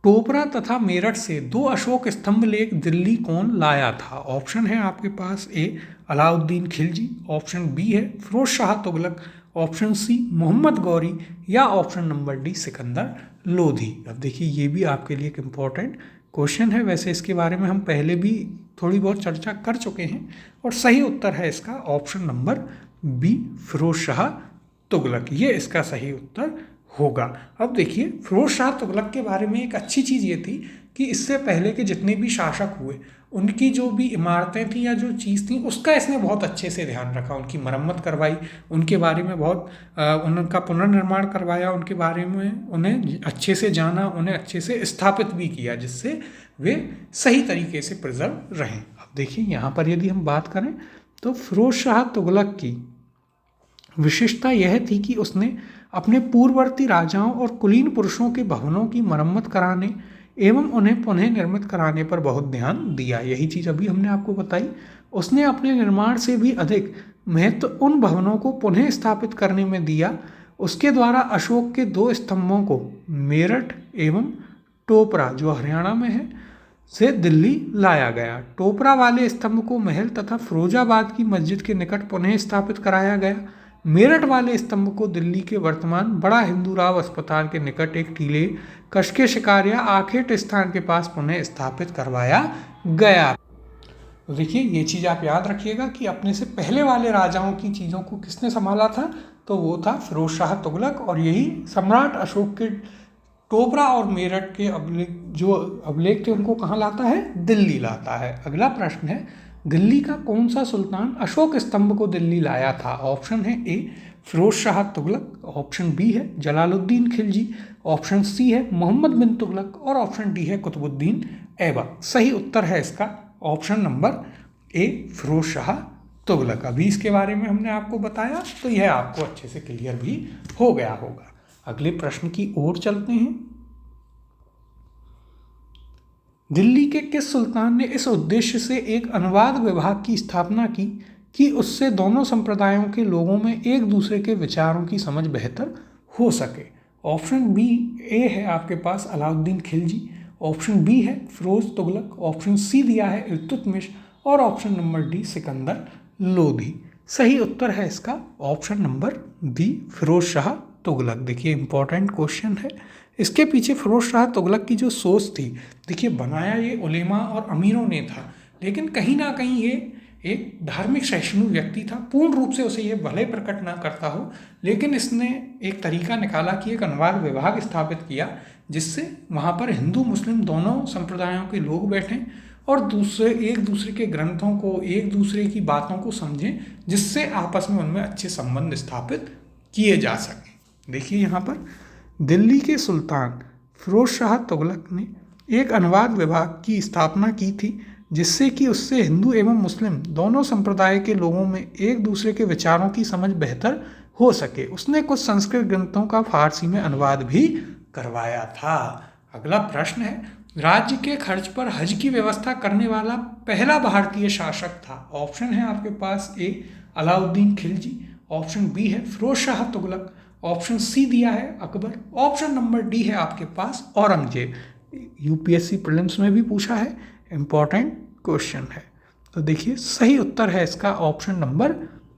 टोपरा तथा मेरठ से 2 अशोक स्तंभ लेख दिल्ली कौन लाया था? ऑप्शन है आपके पास, ए अलाउद्दीन खिलजी, ऑप्शन बी है फिरोज शाह तुगलक, ऑप्शन सी मोहम्मद गौरी, या option number D Sikandar Lodhi. अब देखिए ये भी आपके लिए एक इम्पॉर्टेंट क्वेश्चन है। वैसे इसके बारे में हम पहले भी थोड़ी बहुत चर्चा कर चुके हैं, और सही उत्तर है इसका option number B Firoz Shah Tughlaq. ये इसका सही उत्तर होगा। अब देखिए फिरोज शाह तुगलक के बारे में एक अच्छी चीज़ ये थी कि इससे पहले के जितने भी शासक हुए उनकी जो भी इमारतें थी या जो चीज़ थी उसका इसने बहुत अच्छे से ध्यान रखा, उनकी मरम्मत करवाई, उनके बारे में बहुत उनका पुनर्निर्माण करवाया, उनके बारे में उन्हें अच्छे से जाना, उन्हें अच्छे से स्थापित भी किया, जिससे वे सही तरीके से प्रिजर्व रहें। अब देखिए यहाँ पर यदि हम बात करें तो फिरोज शाह तुगलक की विशेषता यह थी कि उसने अपने पूर्ववर्ती राजाओं और कुलीन पुरुषों के भवनों की मरम्मत कराने एवं उन्हें पुनः निर्मित कराने पर बहुत ध्यान दिया। यही चीज़ अभी हमने आपको बताई। उसने अपने निर्माण से भी अधिक महत्व उन भवनों को पुनः स्थापित करने में दिया। उसके द्वारा अशोक के 2 स्तंभों को मेरठ एवं टोपरा, जो हरियाणा में है, से दिल्ली लाया गया। टोपरा वाले स्तंभ को महल तथा फिरोजाबाद की मस्जिद के निकट पुनः स्थापित कराया गया। मेरठ वाले स्तंभ को दिल्ली के वर्तमान बड़ा हिंदूराव अस्पताल के निकट एक टीले कशके शिकार या आखेट स्थान के पास पुनः स्थापित करवाया गया। तो देखिए ये चीज़ आप याद रखिएगा कि अपने से पहले वाले राजाओं की चीज़ों को किसने संभाला था, तो वो था फिरोज शाह तुगलक, और यही सम्राट अशोक के टोबरा और मेरठ के अभिलेख थे उनको कहाँ लाता है, दिल्ली लाता है। अगला प्रश्न है, दिल्ली का कौन सा सुल्तान अशोक स्तंभ को दिल्ली लाया था? ऑप्शन है ए फिरोज शाह तुगलक, ऑप्शन बी है जलालुद्दीन खिलजी, ऑप्शन सी है मोहम्मद बिन तुगलक और ऑप्शन डी है कुतुबुद्दीन ऐबक। सही उत्तर है इसका option number A Firoz Shah Tughlaq. अभी इसके बारे में हमने आपको बताया तो यह आपको अच्छे से क्लियर भी हो गया होगा। अगले प्रश्न की ओर चलते हैं। दिल्ली के किस सुल्तान ने इस उद्देश्य से एक अनुवाद विभाग की स्थापना की कि उससे दोनों संप्रदायों के लोगों में एक दूसरे के विचारों की समझ बेहतर हो सके? ऑप्शन बी ए है आपके पास अलाउद्दीन खिलजी, ऑप्शन बी है फिरोज तुगलक, ऑप्शन सी दिया है इल्तुतमिश और option number D Sikandar Lodhi. सही उत्तर है इसका option number B Firoz Shah Tughlaq. देखिए इंपॉर्टेंट क्वेश्चन है। इसके पीछे फिरोज शाह तुगलक की जो सोच थी, देखिए बनाया ये उलेमा और अमीरों ने था, लेकिन कहीं ना कहीं ये एक धार्मिक सहिष्णु व्यक्ति था। पूर्ण रूप से उसे ये भले प्रकट ना करता हो, लेकिन इसने एक तरीका निकाला कि एक अनुवाद विभाग स्थापित किया जिससे वहाँ पर हिंदू मुस्लिम दोनों संप्रदायों के लोग बैठें और एक दूसरे के ग्रंथों को, एक दूसरे की बातों को समझें, जिससे आपस में उनमें अच्छे संबंध स्थापित किए जा सकें। देखिए यहाँ पर दिल्ली के सुल्तान फिरोज शाह तुगलक ने एक अनुवाद विभाग की स्थापना की थी जिससे कि उससे हिंदू एवं मुस्लिम दोनों संप्रदाय के लोगों में एक दूसरे के विचारों की समझ बेहतर हो सके। उसने कुछ संस्कृत ग्रंथों का फारसी में अनुवाद भी करवाया था। अगला प्रश्न है, राज्य के खर्च पर हज की व्यवस्था करने वाला पहला भारतीय शासक था? ऑप्शन है आपके पास ए अलाउद्दीन खिलजी, ऑप्शन बी है फिरोज शाह तुगलक, ऑप्शन सी दिया है अकबर, ऑप्शन नंबर डी है आपके पास औरंगजेब। यूपीएससी प्रीलिम्स में भी पूछा है, इंपॉर्टेंट क्वेश्चन है। तो देखिए सही उत्तर है इसका option number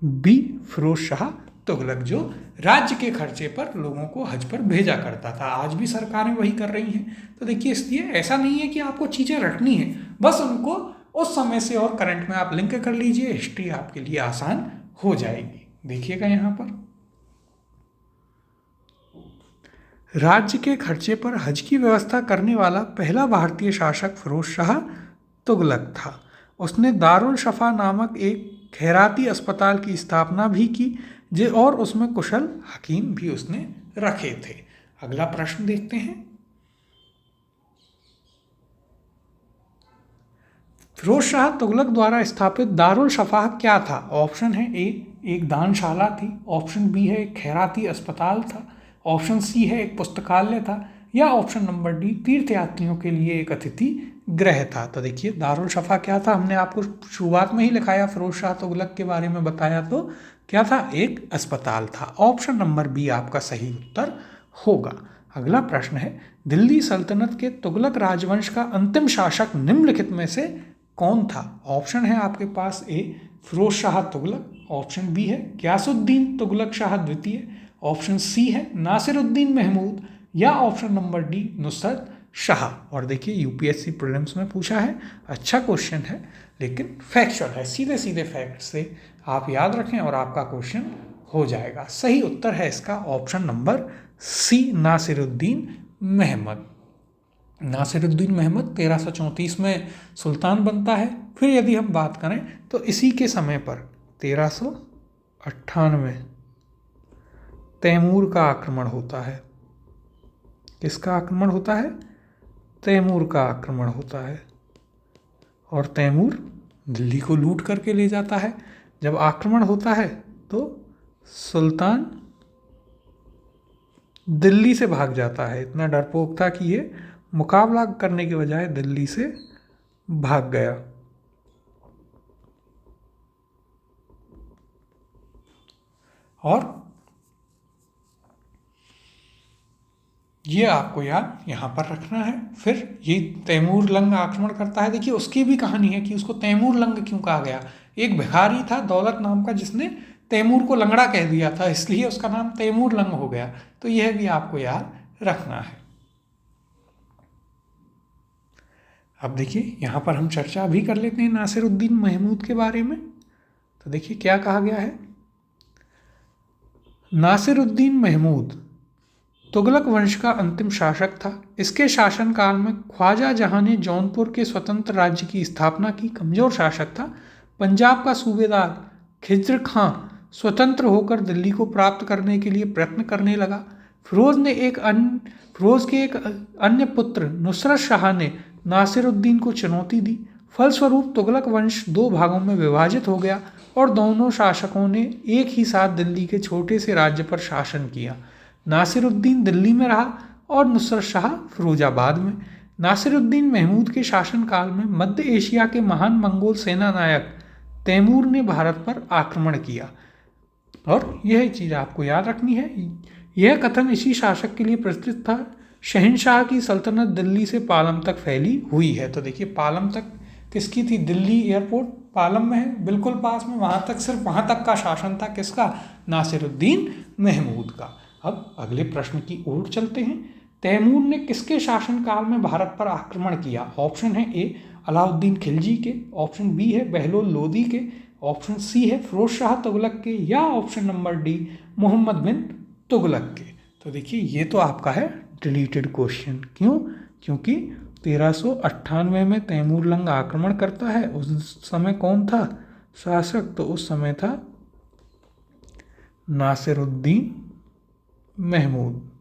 B Firoz Shah Tughlaq, जो राज्य के खर्चे पर लोगों को हज पर भेजा करता था। आज भी सरकारें वही कर रही हैं। तो देखिए इसलिए ऐसा नहीं है कि आपको चीज़ें रटनी है, बस उनको उस समय से और करंट में आप लिंक कर लीजिए, हिस्ट्री आपके लिए आसान हो जाएगी। देखिएगा यहाँ पर राज्य के खर्चे पर हज की व्यवस्था करने वाला पहला भारतीय शासक फिरोज शाह तुगलक था। उसने दारुल शफा नामक एक खैराती अस्पताल की स्थापना भी की और उसमें कुशल हकीम भी उसने रखे थे। अगला प्रश्न देखते हैं। फिरोज शाह तुगलक द्वारा स्थापित दारुल शफा क्या था? ऑप्शन है ए एक दानशाला थी, ऑप्शन बी है एक खैराती अस्पताल था, ऑप्शन सी है एक पुस्तकालय था या ऑप्शन नंबर डी तीर्थयात्रियों के लिए एक अतिथि गृह था। तो देखिए दारुल शफा क्या था, हमने आपको शुरुआत में ही लिखाया, फिरोज शाह तुगलक के बारे में बताया, तो क्या था, एक अस्पताल था। ऑप्शन नंबर बी आपका सही उत्तर होगा। अगला प्रश्न है, दिल्ली सल्तनत के तुगलक राजवंश का अंतिम शासक निम्नलिखित में से कौन था? ऑप्शन है आपके पास ए फिरोज शाह तुगलक, ऑप्शन बी है गियासुद्दीन तुगलक शाह द्वितीय, ऑप्शन सी है नासिरुद्दीन महमूद या option number D Nusrat Shah. और देखिए यूपीएससी प्रीलिम्स में पूछा है, अच्छा क्वेश्चन है लेकिन फैक्चुअल है, सीधे सीधे फैक्ट से आप याद रखें और आपका क्वेश्चन हो जाएगा। सही उत्तर है इसका option number C Nasiruddin Mahmad. Nasiruddin Mahmad 1334 में सुल्तान बनता है। फिर यदि हम बात करें तो इसी के समय पर 1398 तैमूर का आक्रमण होता है। किसका आक्रमण होता है? तैमूर का आक्रमण होता है और तैमूर दिल्ली को लूट करके ले जाता है। जब आक्रमण होता है तो सुल्तान दिल्ली से भाग जाता है। इतना डरपोक था कि ये मुकाबला करने के बजाय दिल्ली से भाग गया। और ये आपको याद यहाँ पर रखना है। फिर ये तैमूर लंग आक्रमण करता है। देखिए उसकी भी कहानी है कि उसको तैमूर लंग क्यों कहा गया। एक भिखारी था दौलत नाम का जिसने तैमूर को लंगड़ा कह दिया था, इसलिए उसका नाम तैमूर लंग हो गया। तो यह भी आपको याद रखना है। अब देखिए यहाँ पर हम चर्चा भी कर लेते हैं नासिरुद्दीन महमूद के बारे में। तो देखिए क्या कहा गया है। नासिरुद्दीन महमूद तुगलक वंश का अंतिम शासक था। इसके शासनकाल में ख्वाजा जहां ने जौनपुर के स्वतंत्र राज्य की स्थापना की। कमजोर शासक था। पंजाब का सूबेदार खिज्र खां स्वतंत्र होकर दिल्ली को प्राप्त करने के लिए प्रयत्न करने लगा। फिरोज के एक अन्य पुत्र नुसरत शाह ने नासिरुद्दीन को चुनौती दी। फलस्वरूप तुगलक वंश दो भागों में विभाजित हो गया और दोनों शासकों ने एक ही साथ दिल्ली के छोटे से राज्य पर शासन किया। नासिरुद्दीन दिल्ली में रहा और नुसरत शाह फिरोजाबाद में। नासिरुद्दीन महमूद के शासनकाल में मध्य एशिया के महान मंगोल सेना नायक तैमूर ने भारत पर आक्रमण किया। और यह चीज़ आपको याद रखनी है। यह कथन इसी शासक के लिए प्रचलित था। शहनशाह की सल्तनत दिल्ली से पालम तक फैली हुई है। तो देखिए पालम तक किसकी थी? दिल्ली एयरपोर्ट पालम में है, बिल्कुल पास में। वहाँ तक, सिर्फ वहाँ तक का शासन था किसका? नासिरुद्दीन महमूद का। अब अगले प्रश्न की ओर चलते हैं। तैमूर ने किसके शासनकाल में भारत पर आक्रमण किया? ऑप्शन है ए अलाउद्दीन खिलजी के, ऑप्शन बी है बहलोल लोदी के, ऑप्शन सी है फिरोज शाह तुगलक के, या option number D Mohammad bin Tughlaq के। तो देखिए ये तो आपका है डिलीटेड क्वेश्चन। क्यों? क्योंकि 1398 में तैमूर लंग आक्रमण करता है। उस समय कौन था शासक? तो उस समय था नासिरुद्दीन महमूद।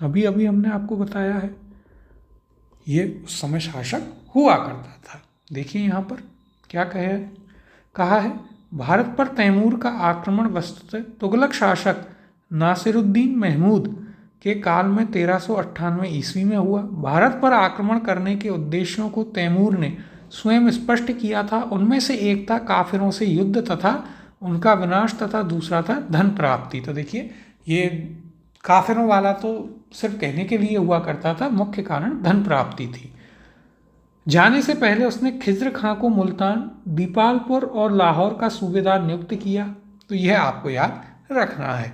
अभी अभी हमने आपको बताया है ये उस समय शासक हुआ करता था। देखिए यहाँ पर क्या कहा है। भारत पर तैमूर का आक्रमण वस्तुतः तुगलक शासक नासिरुद्दीन महमूद के काल में 1398 ईस्वी में हुआ। भारत पर आक्रमण करने के उद्देश्यों को तैमूर ने स्वयं स्पष्ट किया था। उनमें से एक था काफिरों से युद्ध तथा उनका विनाश, तथा दूसरा था धन प्राप्ति। तो देखिए ये काफिरों वाला तो सिर्फ कहने के लिए हुआ करता था, मुख्य कारण धन प्राप्ति थी। जाने से पहले उसने खिज्र खां को मुल्तान, दीपालपुर और लाहौर का सूबेदार नियुक्त किया। तो यह आपको याद रखना है।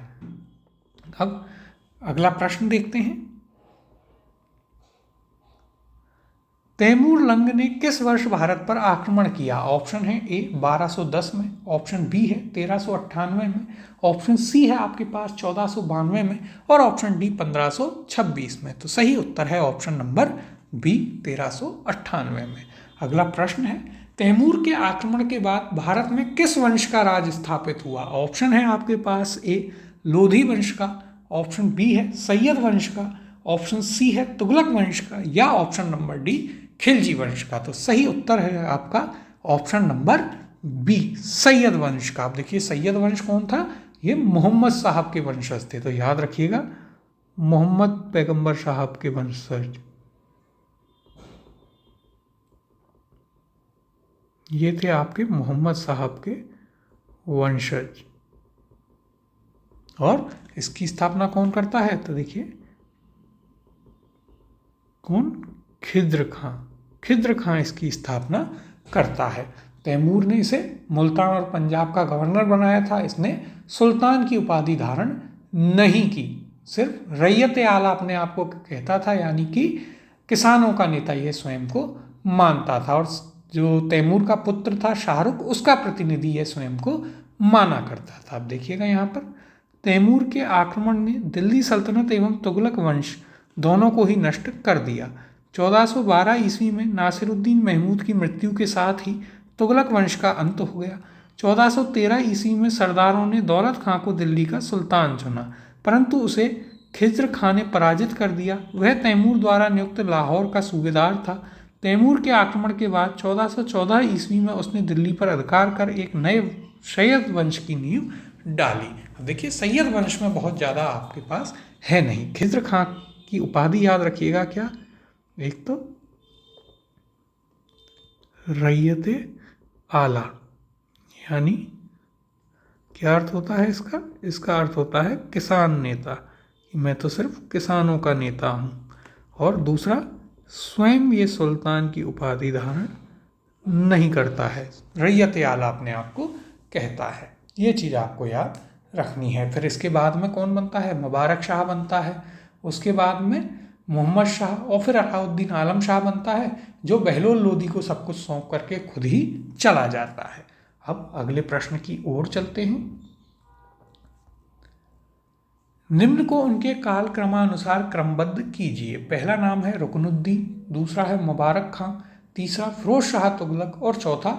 अब अगला प्रश्न देखते हैं। तैमूर लंग ने किस वर्ष भारत पर आक्रमण किया? ऑप्शन है ए 1210 में, ऑप्शन बी है 1398 में, ऑप्शन सी है आपके पास 1492 में, और ऑप्शन डी 1526 में। तो सही उत्तर है ऑप्शन नंबर बी 1398 में। अगला प्रश्न है, तैमूर के आक्रमण के बाद भारत में किस वंश का राज स्थापित हुआ? ऑप्शन है आपके पास ए लोधी वंश का, ऑप्शन बी है सैयद वंश का, ऑप्शन सी है तुगलक वंश का, या ऑप्शन नंबर डी खिलजी वंश का। तो सही उत्तर है आपका ऑप्शन नंबर बी सैयद वंश का। आप देखिए सैयद वंश कौन था? ये मोहम्मद साहब के वंशज थे। तो याद रखिएगा मोहम्मद पैगंबर साहब के वंशज ये थे आपके मोहम्मद साहब के वंशज। और इसकी स्थापना कौन करता है? तो देखिए कौन? खिज्र खां। खिज्र खां इसकी स्थापना करता है। तैमूर ने इसे मुल्तान और पंजाब का गवर्नर बनाया था। इसने सुल्तान की उपाधि धारण नहीं की, सिर्फ रैयत आला अपने आप को कहता था, यानी कि किसानों का नेता यह स्वयं को मानता था। और जो तैमूर का पुत्र था शाहरुख, उसका प्रतिनिधि यह स्वयं को माना करता था। अब देखिएगा यहाँ पर तैमूर के आक्रमण ने दिल्ली सल्तनत एवं तुगलक वंश दोनों को ही नष्ट कर दिया। 1412 ईस्वी में नासिरुद्दीन महमूद की मृत्यु के साथ ही तुगलक वंश का अंत हो गया। 1413 ईस्वी में सरदारों ने दौलत खां को दिल्ली का सुल्तान चुना, परंतु उसे खिज्र खां ने पराजित कर दिया। वह तैमूर द्वारा नियुक्त लाहौर का सूबेदार था। तैमूर के आक्रमण के बाद 1414 ईस्वी में उसने दिल्ली पर अधिकार कर एक नए सैयद वंश की नींव डाली। अब देखिए सैयद वंश में बहुत ज़्यादा आपके पास है नहीं। खिज्र खां की उपाधि याद रखिएगा क्या? एक तो रैयत आला, यानी क्या अर्थ होता है इसका? इसका अर्थ होता है किसान नेता, मैं तो सिर्फ किसानों का नेता हूँ। और दूसरा, स्वयं ये सुल्तान की उपाधि धारण नहीं करता है, रैयत आला अपने आप को कहता है। ये चीज़ आपको याद रखनी है। फिर इसके बाद में कौन बनता है? मुबारक शाह बनता है। उसके बाद में मोहम्मद शाह और फिर अलाउद्दीन आलम शाह बनता है, जो बहलोल लोदी को सब कुछ सौंप करके खुद ही चला जाता है। अब अगले प्रश्न की ओर चलते हैं। निम्न को उनके काल क्रमानुसार क्रमबद्ध कीजिए। पहला नाम है रुकनुद्दीन, दूसरा है मुबारक खां, तीसरा फिरोज शाह तुगलक और चौथा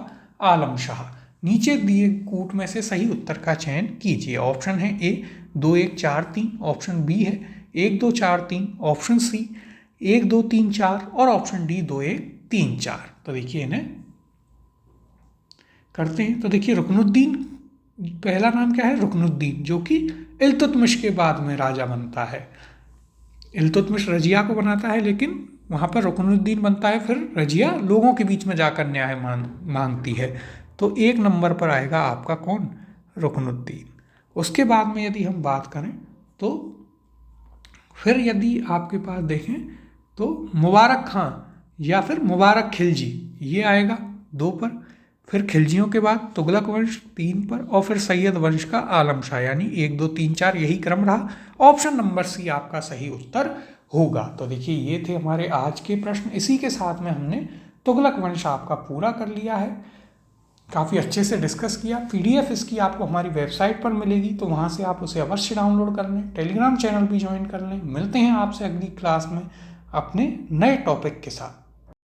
आलम शाह। नीचे दिए कूट में से सही उत्तर का चयन कीजिए। ऑप्शन है ए 2 1 4 3, ऑप्शन बी है 1 2 4 3, ऑप्शन सी 1 2 3 4 और ऑप्शन डी 2 1 3 4। तो देखिए इन्हें करते हैं। तो देखिए रुकनुद्दीन, पहला नाम क्या है? रुकनुद्दीन, जो कि इल्तुतमिश के बाद में राजा बनता है। इल्तुतमिश रजिया को बनाता है, लेकिन वहाँ पर रुकनुद्दीन बनता है। फिर रजिया लोगों के बीच में जाकर न्याय मांगती है। तो 1 नंबर पर आएगा आपका कौन? रुकनुद्दीन। उसके बाद में यदि हम बात करें तो फिर यदि आपके पास देखें तो मुबारक खां या फिर मुबारक खिलजी, ये आएगा 2 पर। फिर खिलजियों के बाद तुगलक वंश 3 पर और फिर सैयद वंश का आलम शाह, यानी 1 2 3 4 यही क्रम रहा। ऑप्शन नंबर सी आपका सही उत्तर होगा। तो देखिए ये थे हमारे आज के प्रश्न। इसी के साथ में हमने तुगलक वंश आपका पूरा कर लिया है। काफ़ी अच्छे से डिस्कस किया। PDF इसकी आपको हमारी वेबसाइट पर मिलेगी, तो वहाँ से आप उसे अवश्य डाउनलोड कर लें। टेलीग्राम चैनल भी ज्वाइन कर लें। मिलते हैं आपसे अगली क्लास में अपने नए टॉपिक के साथ।